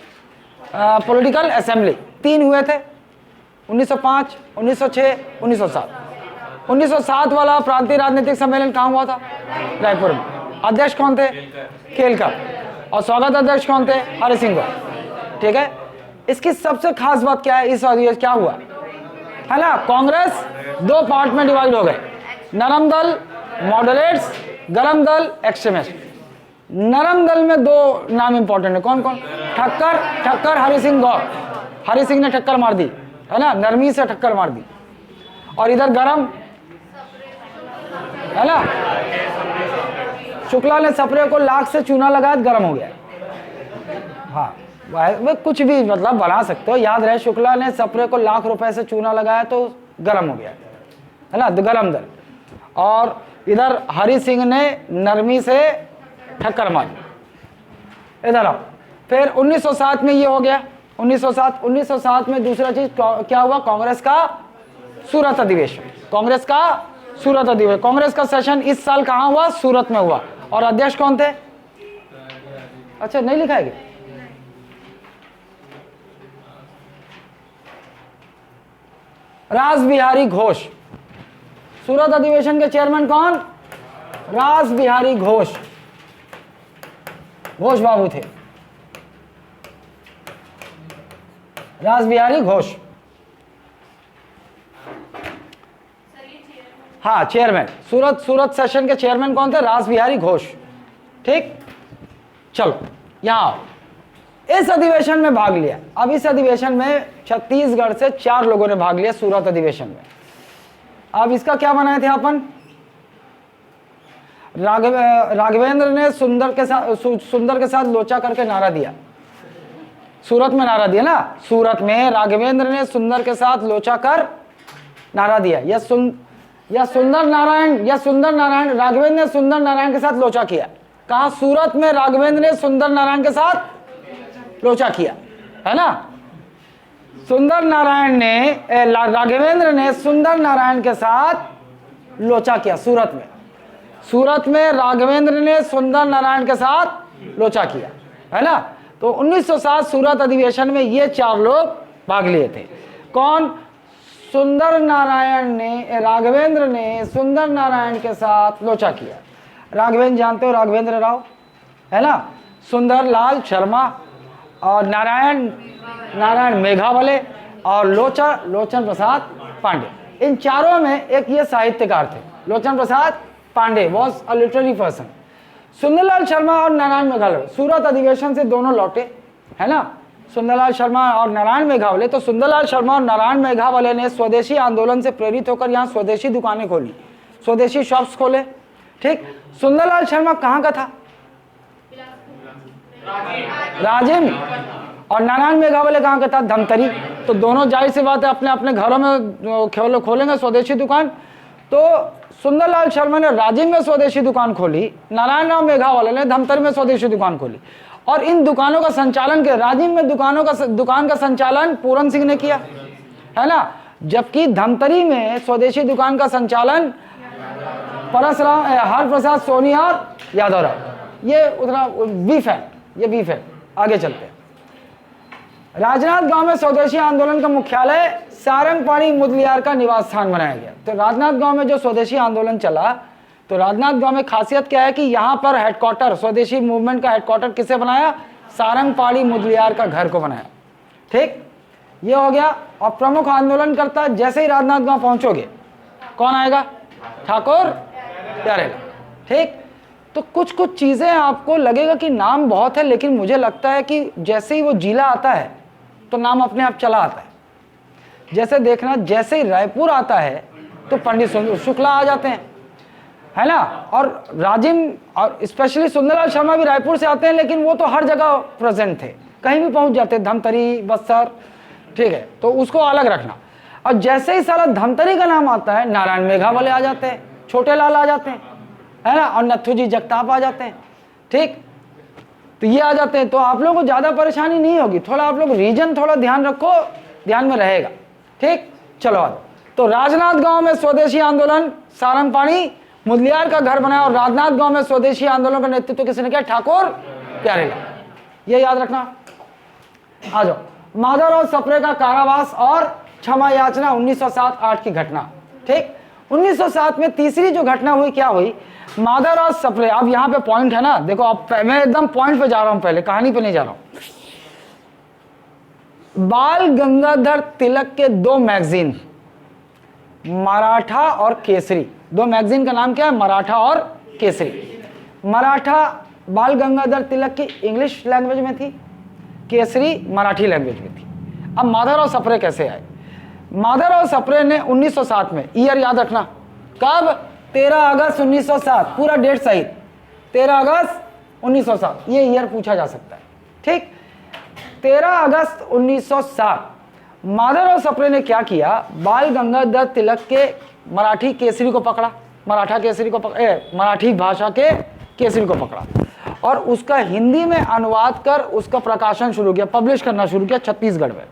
पॉलिटिकल असेंबली 3 हुए थे, 1905, 1906, 1907। 1907 वाला प्रांतीय राजनीतिक सम्मेलन कहाँ हुआ था, रायपुर में। अध्यक्ष कौन थे, केलकर, और स्वागत अध्यक्ष कौन थे, हरि सिंह गौर। ठीक है, इसकी सबसे खास बात क्या है, इस क्या हुआ है ना, कांग्रेस 2 पार्ट में डिवाइड हो गए, नरम दल मॉडरेट्स, गरम दल एक्सट्रीमिस्ट। नरम दल में 2 नाम इंपॉर्टेंट है, कौन कौन, ठक्कर, हरि सिंह गौर। हरि सिंह ने टक्कर मार दी, है ना, नरमी से टक्कर मार दी। और इधर गरम, है ना। शुक्ला ने सप्रे को लाख से चूना लगाया, गर्म हो गया। हाँ, वह कुछ भी मतलब बना सकते हो, याद रहे शुक्ला ने सप्रे को लाख रुपए से चूना लगाया तो गर्म हो गया, है ना, गरम दल। और इधर हरि सिंह ने नरमी से ठक्कर मारी। इधर आओ, फिर 1907 में ये हो गया। 1907 में दूसरा चीज क्या हुआ, कांग्रेस का सूरत अधिवेशन। कांग्रेस का सूरत अधिवेशन, कांग्रेस का सेशन इस साल कहां हुआ, सूरत में हुआ। और अध्यक्ष कौन थे, अच्छा नहीं लिखा है, रास बिहारी घोष। सूरत अधिवेशन के चेयरमैन कौन, रास बिहारी घोष, घोष बाबू थे, रास बिहारी घोष। हाँ चेयरमैन, सूरत सेशन के चेयरमैन कौन थे, रास बिहारी घोष। ठीक, चलो यहां आओ। इस अधिवेशन में भाग लिया। अब इस अधिवेशन में छत्तीसगढ़ से 4 लोगों ने भाग लिया सूरत अधिवेशन में। अब इसका क्या बनाए थे अपन, राघवेंद्र ने सुंदर के साथ लोचा करके नारा दिया। सूरत में नारा दिया ना, सूरत में राघवेंद्र ने सुंदर के साथ लोचा कर नारा दिया। या सुंदर नारायण, राघवेंद्र ने सुंदर नारायण के साथ लोचा किया। कहा, सूरत में राघवेंद्र ने सुंदर नारायण के साथ लोचा किया, है ना। राघवेंद्र ने सुंदर नारायण के साथ लोचा किया सूरत में राघवेंद्र ने सुंदर नारायण के साथ लोचा किया, है ना। तो 1907 सूरत अधिवेशन में ये 4 लोग भाग लिए थे। कौन, राघवेंद्र ने सुंदर नारायण के साथ लोचा किया। राघवेंद्र जानते हो, राघवेंद्र राव, है ना, सुंदर लाल शर्मा और नारायण मेघावले और लोचन प्रसाद पांडे। इन चारों में एक ये साहित्यकार थे, Lochan Prasad Pandey was a literary person. Sundarlal Sharma और नारायण मेघावले सूरत अधिवेशन से दोनों लौटे, है ना, सुंदरलाल शर्मा और नारायण मेघावले। तो सुंदरलाल शर्मा और नारायण मेघावले ने स्वदेशी आंदोलन से प्रेरित होकर यहाँ स्वदेशी दुकानें खोली, स्वदेशी शॉप्स खोले। ठीक, सुंदरलाल शर्मा कहाँ का था, राजिम। और नारायण मेघावले कहाँ का था, धमतरी। तो दोनों जाहिर सी बात है अपने अपने घरों में खोलेंगे स्वदेशी दुकान। तो सुंदरलाल शर्मा ने राजिम में स्वदेशी दुकान खोली, नारायण राव मेघावले ने धमतरी में स्वदेशी दुकान खोली। और इन दुकानों का संचालन के राजिम में दुकान का संचालन पूरन सिंह ने किया, है ना, जबकि धमतरी में स्वदेशी दुकान का संचालन परसराम हर प्रसाद सोनी और यादव राव। ये उतना बीफ है। आगे चलते हैं। राजनांदगांव में स्वदेशी आंदोलन का मुख्यालय सारंगपाणी मुदलियार का निवास स्थान बनाया गया। तो राजनांदगांव में जो स्वदेशी आंदोलन चला, तो राजनांदगांव में खासियत क्या है कि यहाँ पर हेडक्वार्टर, स्वदेशी मूवमेंट का हेडक्वार्टर किसे बनाया, सारंगपाणी मुदलियार का घर को बनाया। ठीक, ये हो गया। और प्रमुख आंदोलनकर्ता जैसे ही राजनांदगांव पहुंचोगे कौन आएगा, ठाकुर प्यारेलाल। ठीक, तो कुछ चीजें आपको लगेगा कि नाम बहुत है, लेकिन मुझे लगता है कि जैसे ही वो जिला आता है तो नाम अपने आप चला आता है। जैसे देखना, जैसे ही रायपुर आता है तो पंडित शुक्ला आ जाते हैं, है ना। और राजिम और स्पेशली सुंदरलाल शर्मा भी रायपुर से आते हैं, लेकिन वो तो हर जगह प्रेजेंट थे, कहीं भी पहुंच जाते, धमतरी, बस्तर। ठीक है, तो उसको अलग रखना। और जैसे ही सारा धमतरी का नाम आता है, नारायण मेघावले आ जाते हैं, छोटे लाल आ जाते हैं, है ना, और नथुजी जगताप आ जाते हैं। ठीक, तो ये आ जाते हैं। तो आप लोगों को ज्यादा परेशानी नहीं होगी, थोड़ा आप लोग रीजन थोड़ा ध्यान रखो, ध्यान में रहेगा। ठीक, चलो आज। तो राजनांदगांव में स्वदेशी आंदोलन, सारंगपाणी मुदलियार का घर बनाया। और राजनांदगांव में स्वदेशी आंदोलन का नेतृत्व किसने किया, ठाकुर प्यारेलाल। ये याद रखना। आ जाओ, माधवराव सप्रे का कारावास और क्षमा याचना 1907-8 की घटना। ठीक, 1907 में तीसरी जो घटना हुई, क्या हुई, माधवराव सप्रे। अब यहाँ पे पॉइंट है ना, देखो अब मैं एकदम पॉइंट पे जा रहा हूं, पहले कहानी पे नहीं जा रहा हूं। बाल गंगाधर तिलक के 2 मैगजीन, मराठा और केसरी। 2 मैगजीन का नाम क्या है, मराठा और केसरी। मराठा बाल गंगाधर तिलक की इंग्लिश लैंग्वेज में थी, केसरी मराठी लैंग्वेज में थी। अब माधवराव सप्रे कैसे आए, माधवराव सप्रे ने 1907 में, ईयर याद रखना, कब, 13 अगस्त 1907, पूरा डेट सही, 13 अगस्त 1907, ये ईयर पूछा जा सकता है। ठीक, 13 अगस्त 1907 माधवराव सप्रे ने क्या किया, बाल गंगाधर तिलक के मराठी केसरी को पकड़ा, मराठी भाषा के केसरी को पकड़ा और उसका हिंदी में अनुवाद कर उसका प्रकाशन शुरू किया, पब्लिश करना शुरू किया छत्तीसगढ़ में।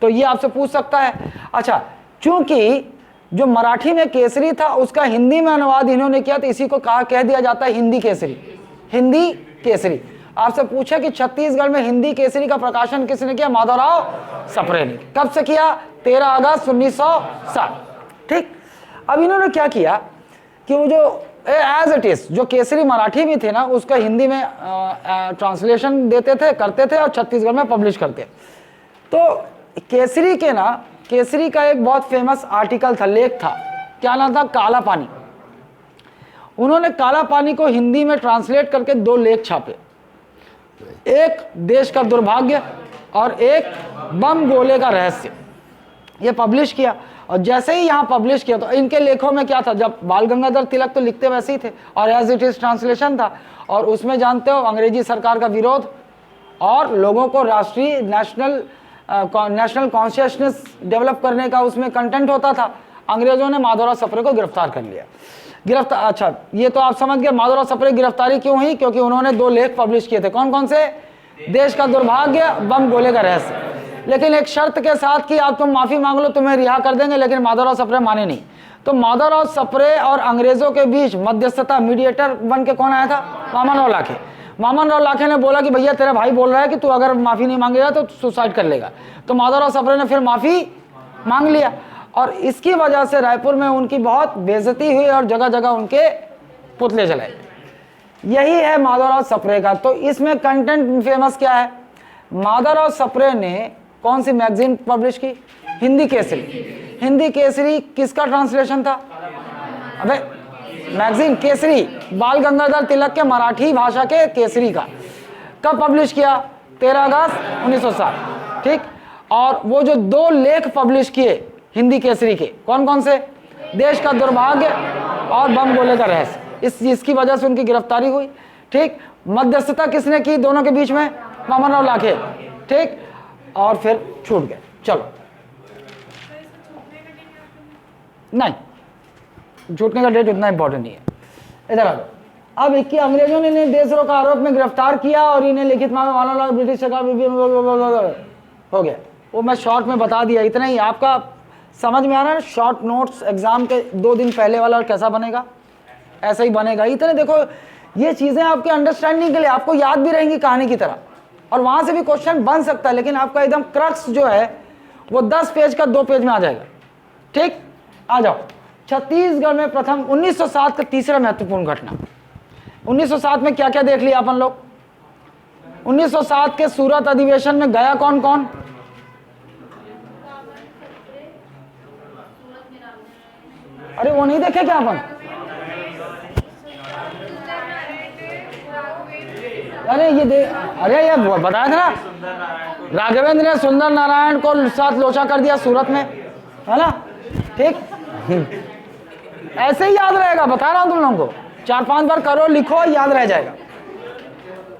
तो ये आपसे पूछ सकता है। अच्छा, चूंकि जो मराठी में केसरी था उसका हिंदी में अनुवाद इन्होंने किया, तो इसी को कह दिया जाता है हिंदी केसरी। हिंदी केसरी आपसे पूछे कि छत्तीसगढ़ में हिंदी केसरी का प्रकाशन किसने किया, माधवराव सप्रे ने। कब से किया, 13 अगस्त 1907। ठीक, अब इन्होंने क्या किया कि वो जो एज इट इज जो केसरी मराठी में थे ना, उसका हिंदी में ट्रांसलेशन देते थे, करते थे और छत्तीसगढ़ में पब्लिश करते। तो केसरी का एक बहुत फेमस आर्टिकल था, लेख था, क्या नाम था, काला पानी। उन्होंने काला पानी को हिंदी में ट्रांसलेट करके 2 लेख छापे, एक देश का दुर्भाग्य और एक बम गोले का रहस्य, ये पब्लिश किया। और जैसे ही यहाँ पब्लिश किया तो इनके लेखों में क्या था, जब बाल गंगाधर तिलक तो लिखते वैसे ही थे और एज इट इज ट्रांसलेशन था, और उसमें जानते हो अंग्रेजी सरकार का विरोध और लोगों को राष्ट्रीय नेशनल कॉन्शियसनेस डेवलप करने का उसमें कंटेंट होता था। अंग्रेजों ने माधवराव सप्रे को गिरफ्तार कर लिया। अच्छा, ये तो आप समझ गए माधवराव सप्रे की गिरफ्तारी क्यों हुई, क्योंकि उन्होंने 2 लेख पब्लिश किए थे। कौन कौन से, देश का दुर्भाग्य, बम गोले का रहस्य। लेकिन एक शर्त के साथ कि आप तुम माफी मांग लो, तुम्हें रिहा कर देंगे, लेकिन माधवराव सप्रे माने नहीं। तो माधवराव सप्रे और अंग्रेजों के बीच मध्यस्थता, मीडिएटर बन के कौन आया था, वामन राव लाखे। वामन राव लाखे ने बोला कि भैया तेरा भाई बोल रहा है कि तू अगर माफी नहीं मांगेगा तो सुसाइड कर लेगा। तो माधवराव सप्रे ने फिर माफी मांग लिया और इसकी वजह से रायपुर में उनकी बहुत बेइज्जती हुई और जगह जगह उनके पुतले जलाए। यही है माधवराव सप्रे का। तो इसमें कंटेंट फेमस क्या है, माधवराव सप्रे ने कौन सी मैगजीन पब्लिश की, हिंदी केसरी। हिंदी केसरी किसका ट्रांसलेशन था, अबे मैगजीन केसरी, बाल गंगाधर तिलक के मराठी भाषा के केसरी का। कब पब्लिश किया, 13 अगस्त 1907। ठीक, और वो जो 2 लेख पब्लिश किए हिंदी केसरी के, कौन कौन से, देश का दुर्भाग्य और बम गोले का रहस्य, इसकी वजह से उनकी गिरफ्तारी हुई। ठीक, मध्यस्थता किसने की दोनों के बीच में, वामन राव लाखे। ठीक, और फिर छूट गए। चलो, नहीं, छूटने का डेट उतना इंपॉर्टेंट नहीं है। इधर आ जाओ। अब 21 अंग्रेजों ने इन्हें देशद्रोह का आरोप में गिरफ्तार किया और इन्हें लिखित मामले में ब्रिटिश सरकार हो गया। वो मैं शॉर्ट में बता दिया, इतना ही। आपका समझ में आ रहा है, शॉर्ट नोट्स एग्जाम के 2 दिन पहले वाला और कैसा बनेगा, ऐसा ही बनेगा। इतने देखो, ये चीजें आपके अंडरस्टैंडिंग के लिए आपको याद भी रहेंगी कहानी की तरह, और वहां से भी क्वेश्चन बन सकता है, लेकिन आपका एकदम क्रक्स जो है वो 10 पेज का 2 पेज में आ जाएगा। ठीक, आ जाओ। छत्तीसगढ़ में प्रथम 1907 का तीसरा महत्वपूर्ण घटना। 1907 में क्या क्या देख लिया अपन लोग। 1907 के सूरत अधिवेशन में गया कौन कौन, अरे वो नहीं देखे क्या अपन, अरे ये बताया था ना, राघवेंद्र ने सुंदर नारायण को साथ लोचा कर दिया सूरत में, है ना। ठीक, ऐसे ही याद रहेगा, बता रहा हूं तुम लोगों को, 4-5 बार करो, लिखो, याद रह जाएगा,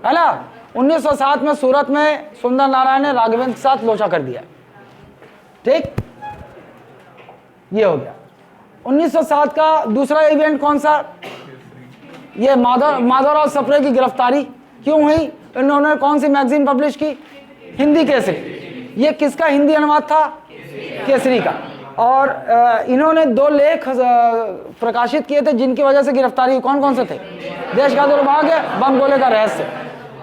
है ना। 1907 में सूरत में सुंदर नारायण ने राघवेंद्र के साथ लोचा कर दिया। ठीक, ये हो गया। 1907 का दूसरा इवेंट कौन सा, ये माधवराव सप्रे की गिरफ्तारी क्यों हुई, इन्होंने कौन सी मैगजीन पब्लिश की, हिंदी केसरी। ये किसका हिंदी अनुवाद था, केसरी का। और इन्होंने 2 लेख प्रकाशित किए थे जिनकी वजह से गिरफ्तारी हुई। कौन कौन से थे, देश का दुर्भाग्य, बम गोले का रहस्य।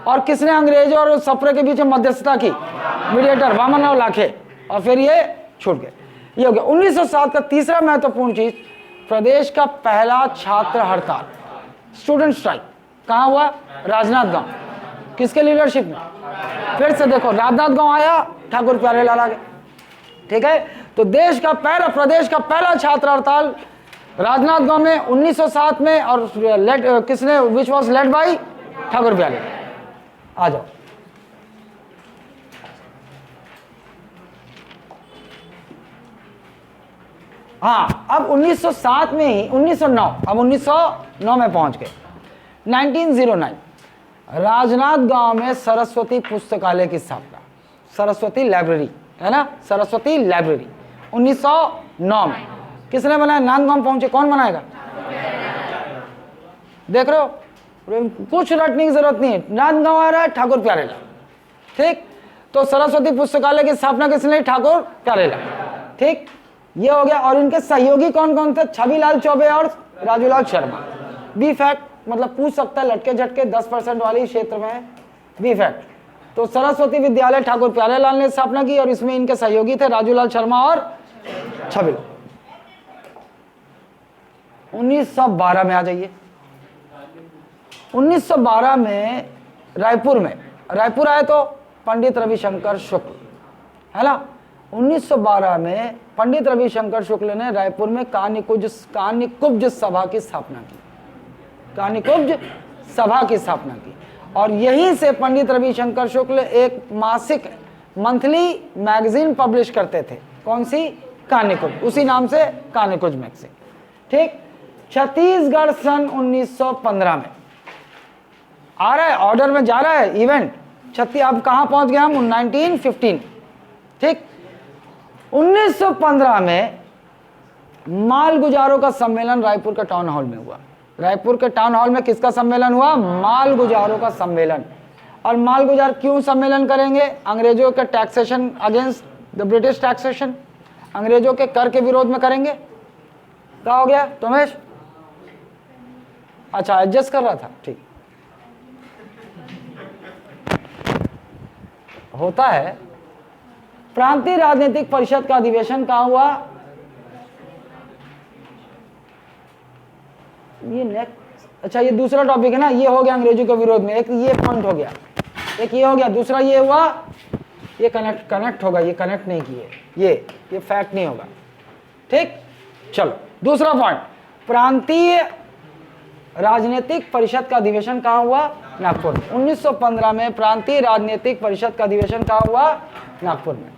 और किसने अंग्रेजों और सप्रे के बीच मध्यस्थता की, मीडिएटर वामन राव लाखे। और फिर ये छूट गए। ये हो गया 1907 का तीसरा महत्वपूर्ण चीज, प्रदेश का पहला छात्र हड़ताल, स्टूडेंट स्ट्राइक। कहाँ हुआ, राजनांदगांव। किसके लीडरशिप में, फिर से देखो, राजनांदगांव आया ठाकुर प्यारेलाल आगे। ठीक है, तो प्रदेश का पहला छात्र हड़ताल राजनांदगांव में 1907 में, और किसने, which was led by Thakur Pyarelal. आ जाओ। हाँ, अब 1907 में ही 1909, अब 1909 में पहुंच गए। 1909 राजनांद गांव में सरस्वती पुस्तकालय की स्थापना, सरस्वती लाइब्रेरी, है ना, सरस्वती लाइब्रेरी 1909 में किसने बनाया? नांदगांव पहुंचे, कौन बनाएगा? देख रहे हो, कुछ रटने की जरूरत नहीं है, नांदगांव आ रहा है, ठाकुर प्यारेलाल। ठीक, तो सरस्वती पुस्तकालय की स्थापना किसने? ठाकुर प्यारेलाल। ठीक, ये हो गया। और इनके सहयोगी कौन कौन थे? छविलाल चौबे और राजूलाल शर्मा। बी फैक्ट, मतलब पूछ सकता है लटके झटके 10% वाली क्षेत्र में है, बी फैक्ट। तो सरस्वती विद्यालय ठाकुर प्यारेलाल ने स्थापना की और इसमें इनके सहयोगी थे राजूलाल शर्मा और छविलाल। 1912 में आ जाइए। 1912 में रायपुर में, रायपुर आए तो पंडित रविशंकर शुक्ल, है ना। 1912 में पंडित रविशंकर शुक्ल ने रायपुर में कानिकुब्ज सभा की स्थापना की, कानिकुब्ज सभा की स्थापना की। और यहीं से पंडित रविशंकर शुक्ल एक मासिक मंथली मैगजीन पब्लिश करते थे, कौन सी? कानिकुब्ज, उसी नाम से कानिकुब्ज मैगजीन। ठीक, छत्तीसगढ़ सन 1915 में आ रहा है, ऑर्डर में जा रहा है इवेंट। अब कहां पहुंच गए हम? 1915। ठीक, 1915 में मालगुजारों का सम्मेलन रायपुर के टाउन हॉल में हुआ। रायपुर के टाउन हॉल में किसका सम्मेलन हुआ? मालगुजारों का सम्मेलन। और मालगुजार क्यों सम्मेलन करेंगे? अंग्रेजों के taxation against the British taxation, अंग्रेजों के कर के विरोध में करेंगे। क्या हो गया तोमेश? अच्छा, एडजस्ट कर रहा था, ठीक। होता है। प्रांतीय राजनीतिक परिषद का अधिवेशन कहां हुआ? ये नेक्स्ट, अच्छा ये दूसरा टॉपिक है ना, ये हो गया अंग्रेजों के विरोध में, एक ये पॉइंट हो गया, एक ये हो गया, दूसरा ये हुआ, ये कनेक्ट होगा, ये कनेक्ट नहीं किए, ये फैक्ट नहीं होगा। ठीक, चलो दूसरा पॉइंट, प्रांतीय राजनीतिक परिषद का अधिवेशन कहां हुआ? नागपुर में। 1915 में प्रांतीय राजनीतिक परिषद का अधिवेशन कहां हुआ? नागपुर में।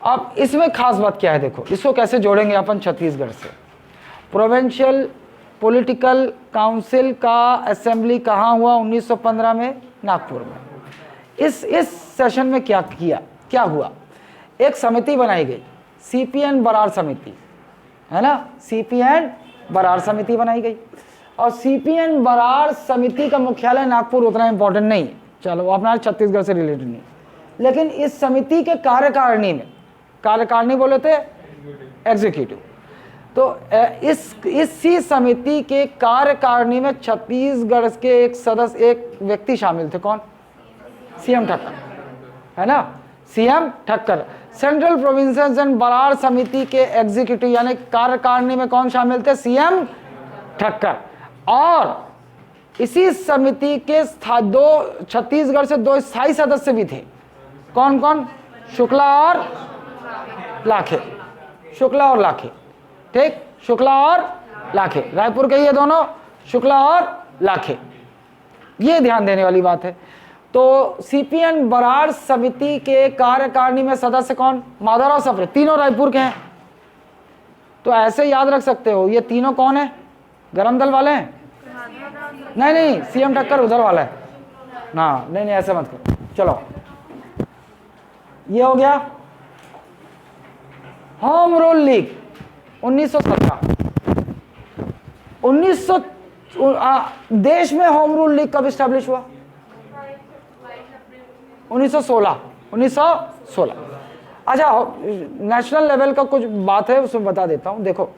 अब इसमें खास बात क्या है, देखो इसको कैसे जोड़ेंगे अपन छत्तीसगढ़ से। प्रोविंशियल पॉलिटिकल काउंसिल का असेंबली कहां हुआ? 1915 में नागपुर में। इस सेशन में क्या हुआ? एक समिति बनाई गई, सीपीएन बरार समिति, है ना, सीपीएन बरार समिति बनाई गई। और सीपीएन बरार समिति का मुख्यालय नागपुर उतना इंपॉर्टेंट नहीं है, चलो अपना छत्तीसगढ़ से रिलेटेड नहीं, लेकिन इस समिति के कार्यकारिणी में, कार्यकारिणी बोले थे एग्जीक्यूटिव, तो इसी समिति के कार्यकारिणी में छत्तीसगढ़ के एक सदस्य, एक व्यक्ति शामिल थे, कौन? सीएम ठक्कर, है ना, CM Thakkar. Central Provinces and Berar समिति के एग्जीक्यूटिव यानी कार्यकारिणी में कौन शामिल थे? सीएम ठक्कर। और इसी समिति के छत्तीसगढ़ से 2 स्थायी सदस्य भी थे, कौन कौन? शुक्ला और लाखे, शुक्ला और लाखे। ठीक, शुक्ला और लाखे, रायपुर के ये दोनों, शुक्ला और लाखे, ये ध्यान देने वाली बात है। तो सीपीएन बरार समिति के कार्यकारिणी में सदस्य कौन? माधवराव सप्रे, तीनों रायपुर के हैं। तो ऐसे याद रख सकते हो, ये तीनों कौन है? गरम दल वाले हैं? नहीं, सीएम ठक्कर उधर वाला है ना, नहीं ऐसे मत करो। चलो ये हो गया। Home rule league 1917। देश में होम रूल लीग कब स्टैब्लिश हुआ? 1916। अच्छा, नेशनल लेवल का कुछ बात है उसमें बता देता हूं। देखो,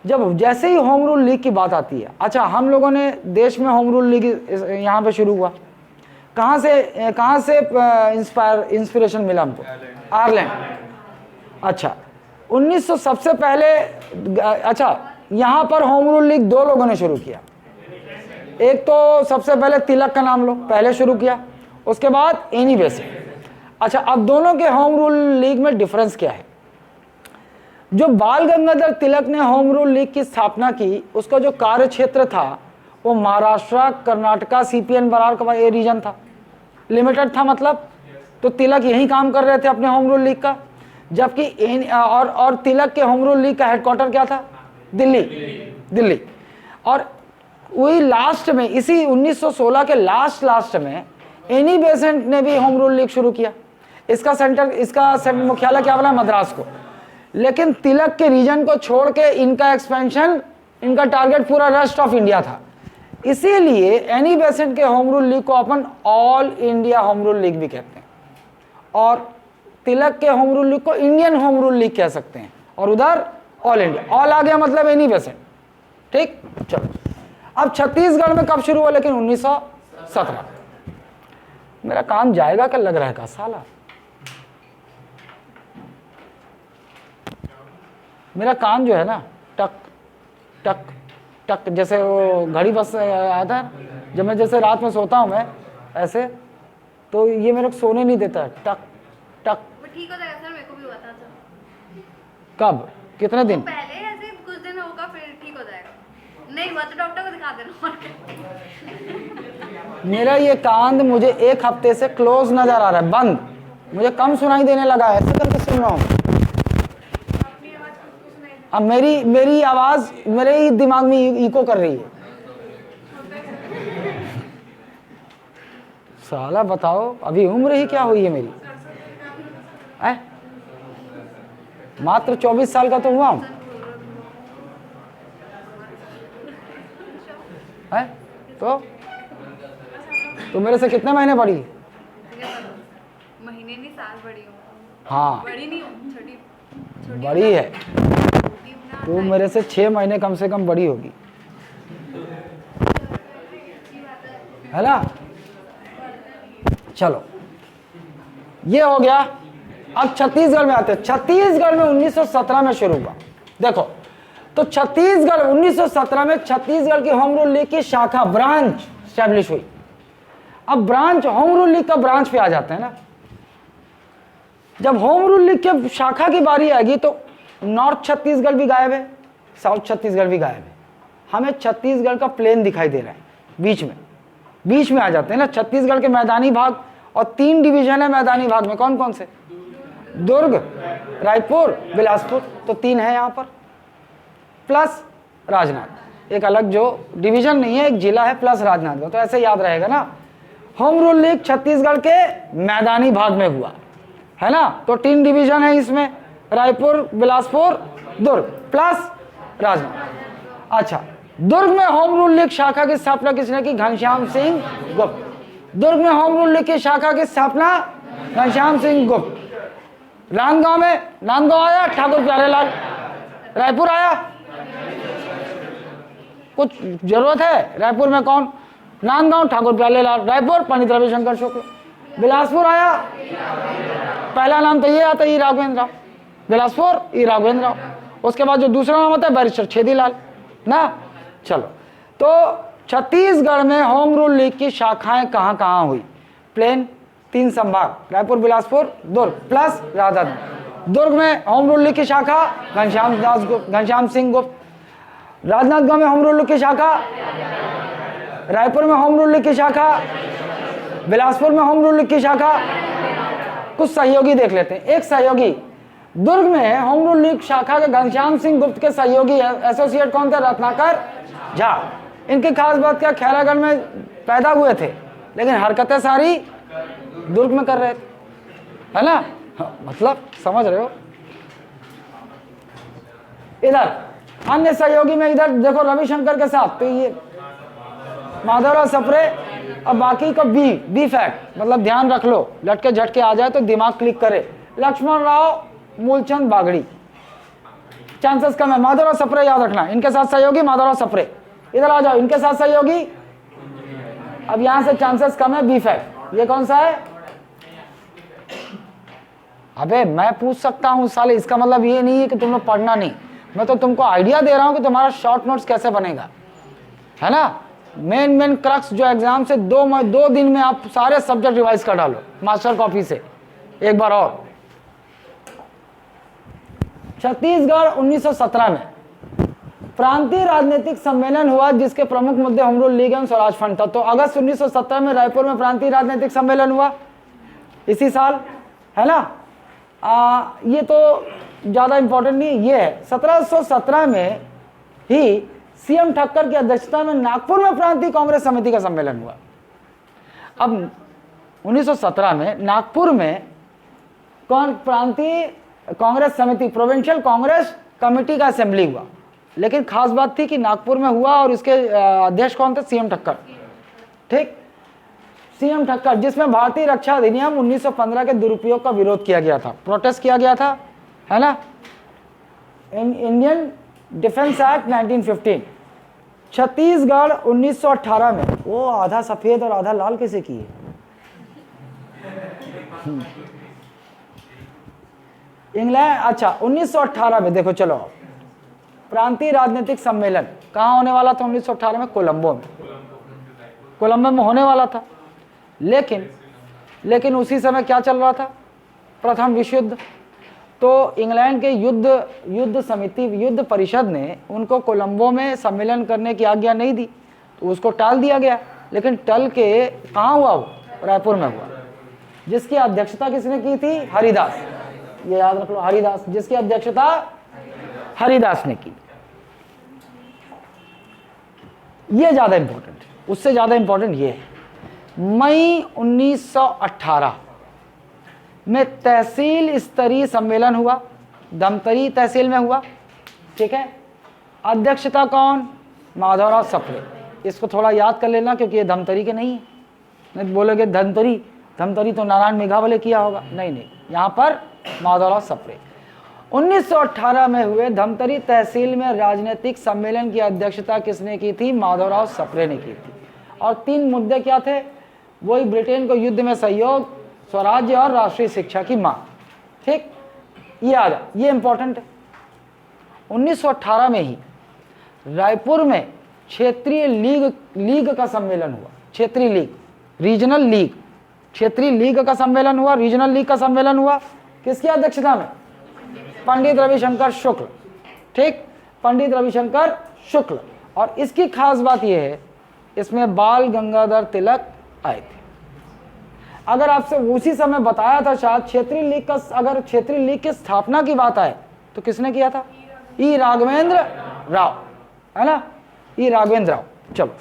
जब जैसे ही होम रूल लीग की बात आती है, अच्छा हम लोगों ने देश में होम रूल लीग यहाँ पे शुरू हुआ, कहाँ से इंस्पिरेशन मिला हमको? आयरलैंड। अच्छा 1900 सबसे पहले, अच्छा यहाँ पर होम रूल लीग 2 लोगों ने शुरू किया। एक तो सबसे पहले तिलक का नाम लो, पहले शुरू किया, उसके बाद एनी बेसिक। अच्छा, अब दोनों के होम रूल लीग में डिफरेंस क्या है? जो बाल गंगाधर तिलक ने होम रूल लीग की स्थापना की, उसका जो कार्य क्षेत्र था वो महाराष्ट्र, कर्नाटका, सीपीएन बरार का ये रीजन था, लिमिटेड था मतलब। तो तिलक यही काम कर रहे थे अपने होम रूल लीग का। जबकि और तिलक के होम रूल लीग का हेडक्वार्टर क्या था? दिल्ली। और वही लास्ट में इसी 1916 के लास्ट में एनी बेसेंट ने भी होम रूल लीग शुरू किया। इसका मुख्यालय क्या बना? मद्रास को। लेकिन तिलक के रीजन को छोड़ के इनका एक्सपेंशन, इनका टारगेट पूरा रेस्ट ऑफ इंडिया था। इसीलिए एनी बेसेंट के होम रूल लीग को अपन all India home rule league भी कहते हैं, और तिलक के होम रूल लीग को इंडियन होम रूल लीग कह सकते हैं, और उधर ऑल इंडिया। ऑल आ गया मतलब एनी बेसेंट। ठीक, चलो अब छत्तीसगढ़ में कब शुरू हुआ? लेकिन 1917। मेरा काम जाएगा क्या लग रहा है का साला? मेरा कान जो है ना, टक टक टक, जैसे वो घड़ी बस आता है, जब मैं जैसे रात में सोता हूँ मैं ऐसे, तो ये मेरे को सोने नहीं देता है। टक टक। ठीक हो जाएगा सर, मेरे को भी हुआ था। कब? कितने दिन? पहले ऐसे कुछ दिन होगा, फिर ठीक हो जाएगा। नहीं हुआ तो डॉक्टर को दिखा देना। मेरा ये कान मुझे एक हफ्ते से क्लोज नजर आ रहा है, बंद। मुझे कम सुनाई देने लगा है, ऐसे करके सुन रहा हूँ। अब मेरी आवाज मेरे ही दिमाग में इको कर रही है। साला बताओ, अभी उम्र ही क्या हुई है मेरी? मात्र 24 साल का तो हुआ हूं। तो मेरे से कितने महीने बड़ी? महीने नहीं, साल बड़ी हूँ। हाँ, बड़ी नहीं हूँ, छोटी बड़ी है। तो मेरे से 6 महीने कम से कम बड़ी होगी, है ना? चलो, ये हो गया। अब छत्तीसगढ़ में आते हैं। छत्तीसगढ़ में 1917 में शुरू हुआ। देखो, तो छत्तीसगढ़ 1917 में छत्तीसगढ़ की होम रूल लीग की शाखा, ब्रांच स्टैब्लिश हुई। अब ब्रांच, होम रूल लीग का ब्रांच पे आ जाते हैं ना। जब होम रूल लीग के शाखा की बारी आएगी तो नॉर्थ छत्तीसगढ़ भी गायब है, साउथ छत्तीसगढ़ भी गायब है। हमें छत्तीसगढ़ का प्लेन दिखाई दे रहा है बीच में आ जाते हैं ना छत्तीसगढ़ के मैदानी भाग। और 3 डिवीजन है मैदानी भाग में, कौन कौन से? दुर्ग, रायपुर, बिलासपुर। तो 3 है यहाँ पर, प्लस राजनांदगांव। एक अलग जो डिवीजन नहीं है, एक जिला है, प्लस राजनांदगांव। तो ऐसे याद रहेगा ना। होम रूल लीग छत्तीसगढ़ के मैदानी भाग में हुआ, है ना। तो 3 डिवीजन है इसमें, रायपुर, बिलासपुर, दुर्ग, प्लस राजनांदगांव। अच्छा, दुर्ग में होम रूल लीग शाखा की स्थापना किसने की? घनश्याम सिंह गुप्त। दुर्ग में होम रूल लीग की शाखा की स्थापना घनश्याम सिंह गुप्त। राजनांदगांव आया ठाकुर प्यारेलाल। रायपुर आया, कुछ जरूरत है? रायपुर में कौन? राजनांदगांव ठाकुर प्यारेलाल। रायपुर पंडित रविशंकर शुक्ल। बिलासपुर आया, पहला नाम तो ये आता है, ई राघवेंद्र राव। बिलासपुर, ई राघवेंद्र राव। उसके बाद जो दूसरा नाम आता है बैरिस्टर छेदीलाल ना। चलो, तो छत्तीसगढ़ में होम रूल लीग की शाखाएं कहां कहां हुई? प्लेन, 3 संभाग, रायपुर, बिलासपुर, दुर्ग, प्लस राजनांदगांव। दुर्ग में होम रूल लीग की शाखा घनश्याम सिंह गुप्त। राजनांदगांव में होम रूल लीग की शाखा, रायपुर में होम रूल लीग की शाखा, बिलासपुर में होम रूल लीग की शाखा। कुछ सहयोगी देख लेते हैं। एक सहयोगी दुर्ग में होम रूल लीग शाखा के घनश्याम सिंह गुप्त के सहयोगी एसोसिएट कौन थे? रत्नाकर झा। इनकी खास बात क्या, खैरागढ़ में पैदा हुए थे लेकिन हरकतें सारी दुर्ग में कर रहे थे, है ना। मतलब समझ रहे हो। इधर अन्य सहयोगी में इधर देखो रविशंकर के साथ, तो ये माधवराव सप्रे। और बाकी का बी फैक्ट, मतलब ध्यान रख लो, लटके झटके आ जाए तो दिमाग क्लिक करे। लक्ष्मण राव मूलचंद बागड़ी, चांसेस कम है। माधवराव सप्रे याद रखना, इनके साथ सहयोगी माधवराव सप्रे। इधर आ जाओ, इनके साथ सहयोगी। अब यहां से चांसेस कम है, बी फैक्ट। ये कौन सा है? अबे मैं पूछ सकता हूं साले, इसका मतलब ये नहीं है कि तुम लोग पढ़ना नहीं। मैं तो तुमको आइडिया दे रहा हूं कि तुम्हारा शॉर्ट नोट्स कैसे बनेगा, है ना। मेन क्रक्स जो एग्जाम से 2 दिन में आप सारे सब्जेक्ट रिवाइज कर डालो मास्टर कॉपी से एक बार और। छत्तीसगढ़ 1917 में प्रांतीय राजनीतिक सम्मेलन हुआ जिसके प्रमुख मुद्दे होम रूल लीग एवं स्वराज फंड था। तो अगस्त 1917 में रायपुर में प्रांतीय राजनीतिक सम्मेलन हुआ, इसी साल, है ना। ये तो ज़्यादा इम्पोर्टेंट नहीं, ये है 1717 में ही सीएम ठक्कर की अध्यक्षता में नागपुर में प्रांतीय कांग्रेस समिति का सम्मेलन हुआ। अब 1917 में नागपुर में कौन प्रांतीय कांग्रेस समिति, प्रोविंशियल कांग्रेस कमेटी का असेंबली हुआ, लेकिन खास बात थी कि नागपुर में हुआ और इसके अध्यक्ष कौन थे? सीएम ठक्कर। ठीक, सीएम ठक्कर, जिसमें भारतीय रक्षा अधिनियम 1915 के दुरुपयोग का विरोध किया गया था, प्रोटेस्ट किया गया था, है ना। Indian defence act 1915। छत्तीसगढ़ 1918 में, वो आधा सफेद और आधा लाल कैसे किए? इंग्लैंड, अच्छा 1918 में देखो, चलो प्रांतीय राजनीतिक सम्मेलन कहाँ होने वाला था? 1918 में कोलंबो में, कोलंबो में होने वाला था। लेकिन उसी समय क्या चल रहा था? प्रथम विश्व युद्ध। तो इंग्लैंड के युद्ध समिति, युद्ध परिषद ने उनको कोलंबो में सम्मेलन करने की आज्ञा नहीं दी, तो उसको टाल दिया गया। लेकिन टल के कहाँ हुआ? वो रायपुर में हुआ, जिसकी अध्यक्षता किसने की थी? हरिदास। ये याद रख लो, हरिदास, जिसकी अध्यक्षता हरिदास ने की। ये ज्यादा इंपॉर्टेंट है, उससे ज्यादा इंपॉर्टेंट ये है, मई 1918 में तहसील स्तरीय सम्मेलन हुआ, धमतरी तहसील में हुआ। ठीक है, अध्यक्षता कौन? माधवराव सप्रे। इसको थोड़ा याद कर लेना, क्योंकि ये धमतरी के नहीं है। नहीं बोलोगे धमतरी, धमतरी तो नारायण मेघावले किया होगा, नहीं, यहाँ पर माधवराव सप्रे। 1918 में हुए धमतरी तहसील में राजनीतिक सम्मेलन की अध्यक्षता किसने की थी? माधवराव सप्रे ने की थी। और 3 मुद्दे क्या थे? वही ब्रिटेन को युद्ध में सहयोग, स्वराज्य और राष्ट्रीय शिक्षा की मांग। ठीक, ये आ जा, ये इंपॉर्टेंट है। 1918 में ही रायपुर में क्षेत्रीय लीग का सम्मेलन हुआ। क्षेत्रीय लीग, रीजनल लीग, क्षेत्रीय लीग का सम्मेलन हुआ, रीजनल लीग का सम्मेलन हुआ। किसकी अध्यक्षता में? पंडित रविशंकर शुक्ल। ठीक, पंडित रविशंकर शुक्ल। और इसकी खास बात यह है, इसमें बाल गंगाधर तिलक आए थे। अगर आपसे उसी समय बताया था शायद क्षेत्रीय लीग का, अगर क्षेत्रीय लीग की स्थापना की बात आए तो किसने किया था? ई राघवेंद्र राव, है ना, ई राघवेंद्र राव। चलो,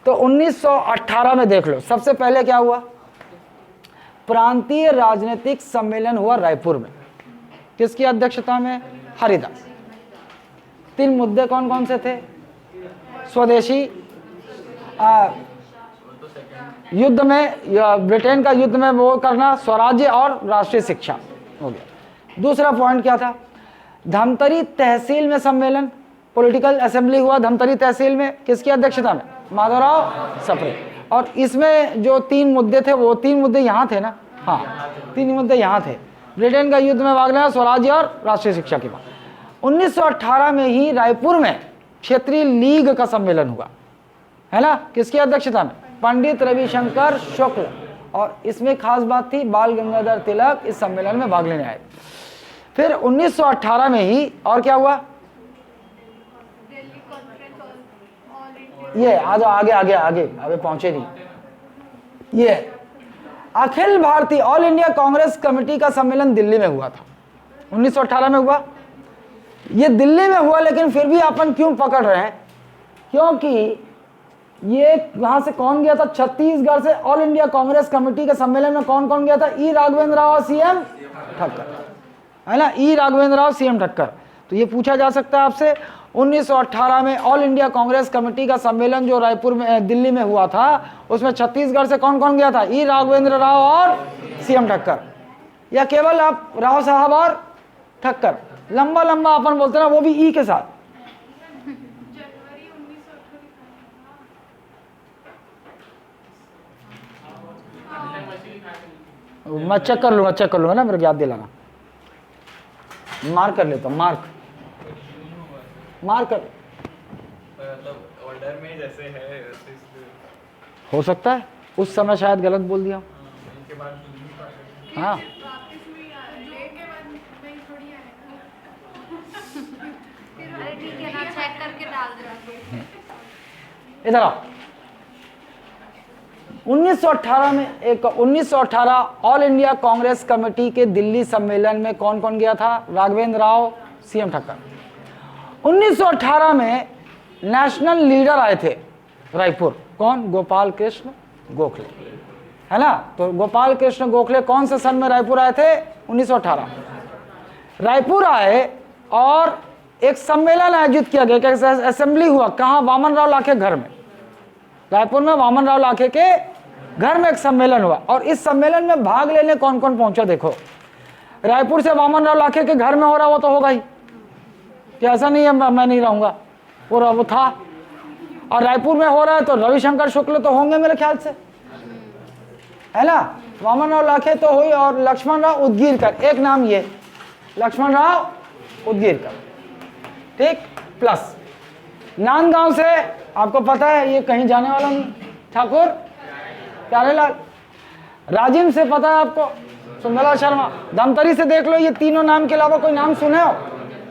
तो 1918 में देख लो, सबसे पहले क्या हुआ? प्रांतीय राजनीतिक सम्मेलन हुआ रायपुर में। किसकी अध्यक्षता में? हरिदास। 3 मुद्दे कौन कौन से थे? स्वदेशी, युद्ध में, ब्रिटेन का युद्ध में वो करना, स्वराज्य और राष्ट्रीय शिक्षा हो गया। दूसरा पॉइंट क्या था? धमतरी तहसील में सम्मेलन, पॉलिटिकल असेंबली हुआ धमतरी तहसील में। किसकी अध्यक्षता में? माधवराव सप्रे। और इसमें जो 3 मुद्दे थे, वो 3 मुद्दे यहाँ थे ना? हाँ, 3 मुद्दे यहाँ थे, ब्रिटेन का युद्ध में भाग लेना, स्वराज्य और राष्ट्रीय शिक्षा की बात। 1918 में ही रायपुर में क्षेत्रीय लीग का सम्मेलन हुआ, है ना। किसकी अध्यक्षता में? पंडित रविशंकर शुक्ल। और इसमें खास बात थी, बाल गंगाधर तिलक इस सम्मेलन में भाग लेने आए। फिर 1918 में ही और क्या हुआ? ये आ जाओ, आगे आगे आगे, अभी पहुंचे नहीं। ये Akhil Bharatiya all India Congress committee का सम्मेलन दिल्ली में हुआ था, 1918 में हुआ। ये दिल्ली में हुआ, लेकिन फिर भी अपन क्यों पकड़ रहे हैं? क्योंकि ये यहां से कौन गया था? छत्तीसगढ़ से ऑल इंडिया कांग्रेस कमेटी के सम्मेलन में कौन कौन गया था? ई राघवेंद्र राव और सीएम ठक्कर, है ना, ई राघवेंद्र राव सीएम ठक्कर। तो ये पूछा जा सकता है आपसे, 1918 में ऑल इंडिया कांग्रेस कमेटी का सम्मेलन जो रायपुर में, दिल्ली में हुआ था, उसमें छत्तीसगढ़ से कौन कौन गया था? ई राघवेंद्र राव और सीएम ठक्कर, या केवल आप राव साहब और ठक्कर? लंबा लंबा अपन बोलते ना, वो भी ई के साथ। मैं चेक कर लूंगा ना, मेरे को याद दिलाना। मार्क कर लेता हूँ, मार्क कर। मतलब ऑर्डर में जैसे है हो सकता है उस समय शायद गलत बोल दिया। इनके बाद हाँ, अरे ठीक है ना, चेक करके डाल दे। इधर आओ। 1918 में 1918 ऑल इंडिया कांग्रेस कमेटी के दिल्ली सम्मेलन में कौन कौन गया था? राघवेंद्र राव, सीएम ठक्कर। 1918 में नेशनल लीडर आए थे रायपुर, कौन? गोपाल कृष्ण गोखले, है ना। तो गोपाल कृष्ण गोखले कौन से सन में रायपुर आए थे? 1918 रायपुर आए और एक सम्मेलन आयोजित किया गया, असेंबली हुआ। कहाँ? वामन राव लाखे घर में, रायपुर में वामन राव लाखे के घर में एक सम्मेलन हुआ। और इस सम्मेलन में भाग लेने कौन कौन पहुंचा? देखो, रायपुर से वामन राव लाखे के घर में हो रहा, वो तो होगा ही, क्या ऐसा नहीं है मैं नहीं रहूंगा, वो था। और रायपुर में हो रहा है तो रविशंकर शुक्ल तो होंगे मेरे ख्याल से, है ना। वामन राव लाखे तो हुई, और लक्ष्मण राव उदगीरकर, एक नाम ये लक्ष्मण राव उदगीरकर, ठीक। प्लस नांदगांव से आपको पता है ये कहीं जाने वाला नहीं, ठाकुर प्यारेलाल। राजिम से पता है आपको, सुंदरलाल शर्मा। धमतरी से देख लो, ये तीनों नाम के अलावा कोई नाम सुने हो?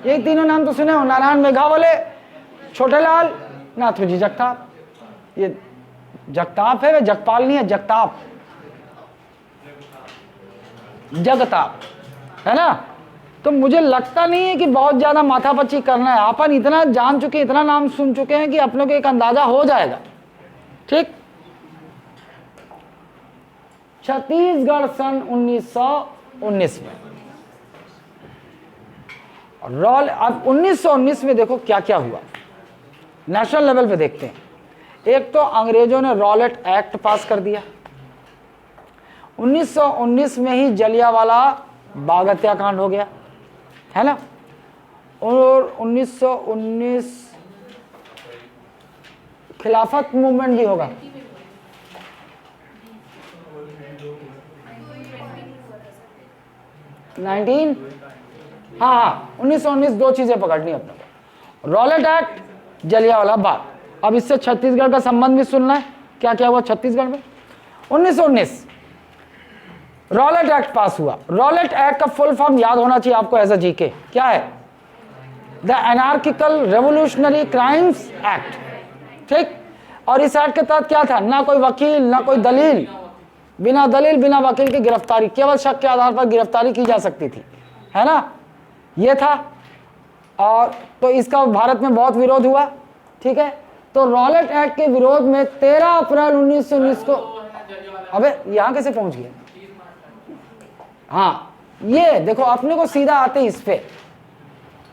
यही तीनों नाम तो सुने हो, नारायण मेघावले, छोटेलाल, नाथूजी जगताप। ये जगताप है, वे जगपाल नहीं है, जगताप, जगताप, है ना। तो मुझे लगता नहीं है कि बहुत ज्यादा माथापच्ची करना है, अपन इतना जान चुके, इतना नाम सुन चुके हैं कि अपनों को एक अंदाजा हो जाएगा, ठीक। छत्तीसगढ़ सन 1919 में अब 1919 में देखो क्या क्या हुआ, नेशनल लेवल पे देखते हैं। एक तो अंग्रेजों ने रॉलेट एक्ट पास कर दिया, 1919 में ही जलियांवाला बाग हत्याकांड हो गया, है ना। और 1919 खिलाफत मूवमेंट भी होगा, हाँ 1919 दो चीजें पकड़नी अपने को, रॉलेट एक्ट, जलियांवाला बाग। अब इससे छत्तीसगढ़ का संबंध भी सुनना है, क्या क्या हुआ छत्तीसगढ़ में। 1919 रॉलेट एक्ट पास हुआ। रॉलेट एक्ट का फुल फॉर्म याद होना चाहिए आपको एज अ जीके, क्या है? The anarchical revolutionary crimes act, ठीक। और इस एक्ट के तहत क्या था? ना कोई वकील, ना कोई दलील, बिना दलील बिना वकील की गिरफ्तारी, केवल शक के आधार पर गिरफ्तारी की जा सकती थी, है ना, ये था। और तो इसका भारत में बहुत विरोध हुआ, ठीक है। तो रॉलेट एक्ट के विरोध में 13 अप्रैल 1919 को, अबे यहां कैसे पहुंच गए? हाँ ये देखो, अपने को सीधा आते इस पे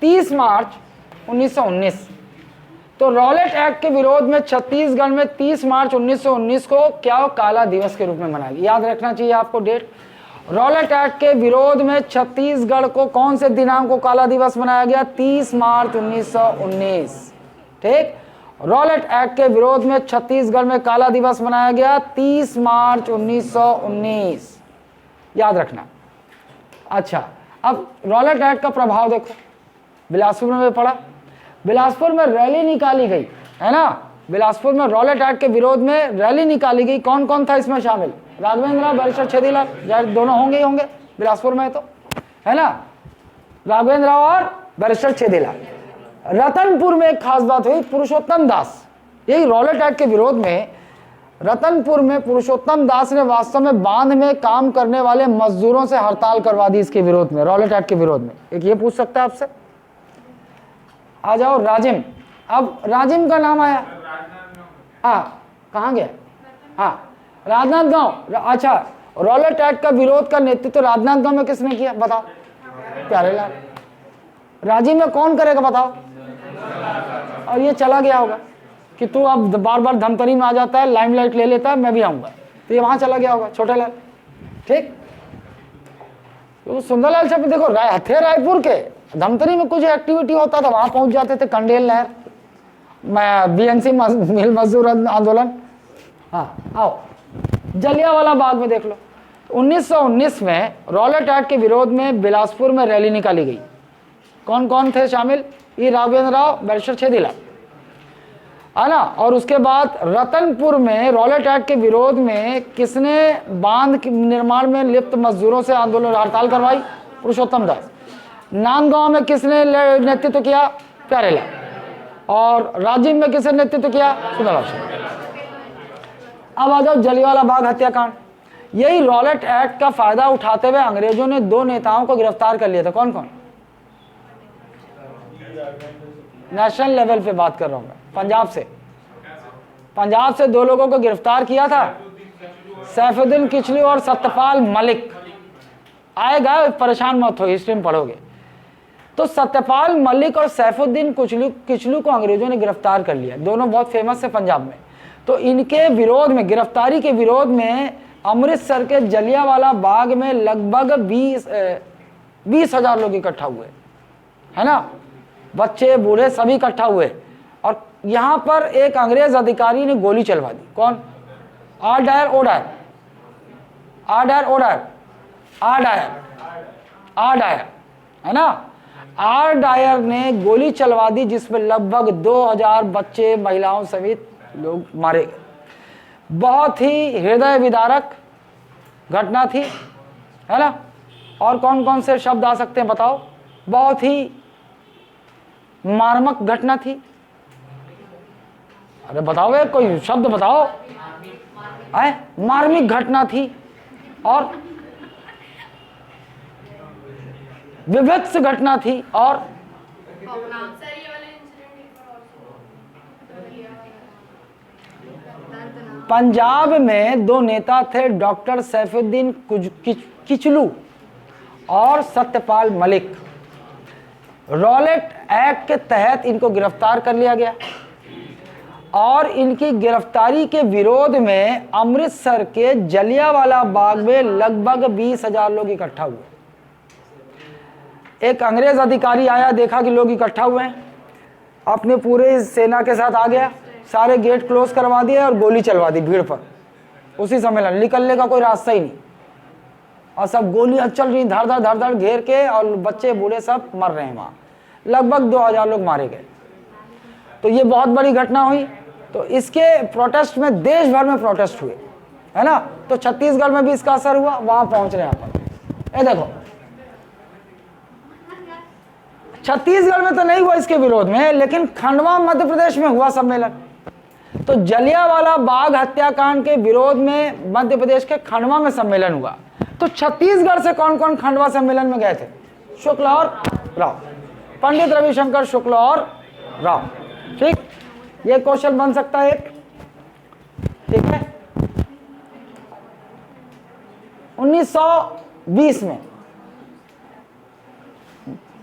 30 मार्च 1919। तो रॉलेट एक्ट के विरोध में छत्तीसगढ़ में 30 मार्च 1919 को क्या हो? काला दिवस के रूप में मनाया गया। याद रखना चाहिए आपको डेट। रॉलेट एक्ट के विरोध में छत्तीसगढ़ को कौन से दिनांक को काला दिवस मनाया गया? 30 मार्च 1919, ठीक। रॉलेट एक्ट के विरोध में छत्तीसगढ़ में काला दिवस मनाया गया 30 मार्च 1919, याद रखना। अच्छा, अब रॉलेट एक्ट का प्रभाव देखो, बिलासपुर में पड़ा, बिलासपुर में रैली निकाली गई, है ना। बिलासपुर में रॉलेट एक्ट के विरोध में रैली निकाली गई। कौन कौन था इसमें शामिल? राघवेंद्र राव, बैरिस्टर छेदीलाल, यार दोनों होंगे ही होंगे बिलासपुर में, तो है ना, राघवेंद्र राव और बैरिस्टर छेदीलाल। रतनपुर में एक खास बात हुई, पुरुषोत्तम दास, यही रॉलेट एक्ट के विरोध में रतनपुर में पुरुषोत्तम दास ने वास्तव में बांध में काम करने वाले मजदूरों से हड़ताल करवा दी इसके विरोध में, रॉलेट एक्ट के विरोध में। एक ये पूछ सकता है आपसे। आ जाओ राजिम। अब राजिम का नाम आया, हाँ कहाँ गया? हाँ राजनांदगांव। अच्छा, रॉलेट एक्ट का विरोध का नेतृत्व तो राजनांदगांव में किसने किया बताओ? प्यारेलाल। राजिम में कौन करेगा बताओ? और ये चला गया होगा कि तू अब बार बार धमतरी में आ जाता है, लाइमलाइट ले लेता है, मैं भी आऊंगा, तो ये वहां चला गया होगा, छोटेलाल, ठीक। तो सुंदरलाल साहब देखो थे रायपुर के, धमतरी में कुछ एक्टिविटी होता था वहां पहुंच जाते थे, कंडेल नहर, बीएनसी मिल मजदूर आंदोलन। हाँ आओ, जलियांवाला बाग में देख लो। 1919 में रॉलेट एक्ट के विरोध में बिलासपुर में रैली निकाली गई। कौन कौन थे शामिल? ई राघवेंद्र राव, बैरिस्टर छेदीलाल, है ना। और उसके बाद रतनपुर में रॉलेट एक्ट के विरोध में किसने बांध के निर्माण में लिप्त मजदूरों से आंदोलन हड़ताल करवाई? पुरुषोत्तम दास। नांदगांव में किसने नेतृत्व किया? प्यारेलाल। और राजिम में किसने नेतृत्व किया? सुंदरलाल। अब आ जाओ जलियांवाला बाग हत्याकांड। यही रॉलेट एक्ट का फायदा उठाते हुए अंग्रेजों ने 2 नेताओं को गिरफ्तार कर लिया था। कौन कौन? नेशनल लेवल पे बात कर रहा हूं मैं, पंजाब से 2 लोगों को गिरफ्तार किया था, सैफुद्दीन किचलू और सत्यपाल मलिक। आएगा, परेशान मत हो, हिस्ट्री में पढ़ोगे। तो सत्यपाल मलिक और सैफुद्दीन किचलू को अंग्रेजों ने गिरफ्तार कर लिया। दोनों बहुत फेमस है पंजाब में। तो इनके विरोध में, गिरफ्तारी के विरोध में अमृतसर के जलियांवाला बाग में लगभग 20,000 लोग इकट्ठा हुए, है ना, बच्चे बूढ़े सभी इकट्ठा हुए। और यहां पर एक अंग्रेज अधिकारी ने गोली चलवा दी। कौन? आर डायर है ना। आर डायर ने गोली चलवा दी, जिसमें लगभग 2000 बच्चे महिलाओं समेत लोग मारे गए। बहुत ही हृदय विदारक घटना थी, है ना। और कौन कौन से शब्द आ सकते हैं बताओ? बहुत ही मार्मिक घटना थी। अरे बताओ, कोई शब्द बताओ। मार्मिक घटना थी और विभत्स घटना थी। और पंजाब में 2 नेता थे, डॉक्टर सैफुद्दीन किचलू और सत्यपाल मलिक। रॉलेट एक्ट के तहत इनको गिरफ्तार कर लिया गया और इनकी गिरफ्तारी के विरोध में अमृतसर के जलियांवाला बाग में लगभग 20,000 लोग इकट्ठा हुए। एक अंग्रेज अधिकारी आया, देखा कि लोग इकट्ठा हुए हैं, अपने पूरे सेना के साथ आ गया, सारे गेट क्लोज करवा दिए और गोली चलवा दी भीड़ पर। उसी सम्मेलन, निकलने का कोई रास्ता ही नहीं, और सब गोलियां चल रही, धड़ धड़ घेर के, और बच्चे बूढ़े सब मर रहे हैं वहां। लगभग 2000 लोग मारे गए। तो ये बहुत बड़ी घटना हुई। तो इसके प्रोटेस्ट में देश भर में प्रोटेस्ट हुए, है ना। तो छत्तीसगढ़ में भी इसका असर हुआ, वहां पहुंच रहे हैं आप। ये देखो, छत्तीसगढ़ में तो नहीं हुआ इसके विरोध में, लेकिन खंडवा मध्य प्रदेश में हुआ सम्मेलन। तो जलियांवाला बाग हत्याकांड के विरोध में मध्य प्रदेश के खंडवा में सम्मेलन हुआ। तो छत्तीसगढ़ से कौन कौन खंडवा सम्मेलन में गए थे? शुक्ल और राव, पंडित रविशंकर शुक्ल और राव। ठीक, ये क्वेश्चन बन सकता है एक। ठीक है, 1920 में।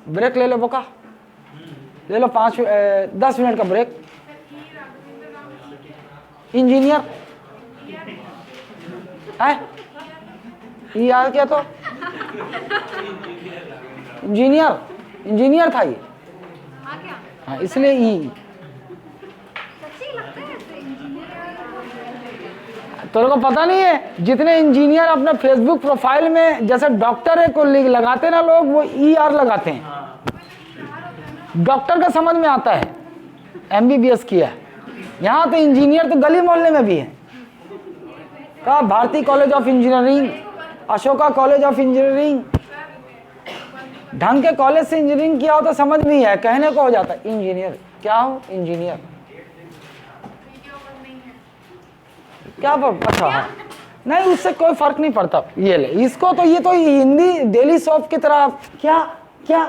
ब्रेक ले लो बोका, ले लो 10 मिनट का ब्रेक। इंजीनियर है, यार क्या? तो इंजीनियर था ये, हाँ, इसलिए ई। तो को पता नहीं है, जितने इंजीनियर अपने फेसबुक प्रोफाइल में जैसे डॉक्टर को लगाते ना लोग, वो ER लगाते हैं। डॉक्टर का समझ में आता है, MBBS किया है। यहाँ तो इंजीनियर तो गली मोहल्ले में भी है। का Bharati college of engineering, Ashoka college of engineering, ढंग के कॉलेज से इंजीनियरिंग किया हो तो समझ में ही है, कहने को हो जाता है इंजीनियर। क्या हो? इंजीनियर। क्या अच्छा, हाँ, नहीं, उससे कोई फर्क नहीं पड़ता। ये ले इसको, तो ये तो हिंदी डेली सोप की तरह। क्या क्या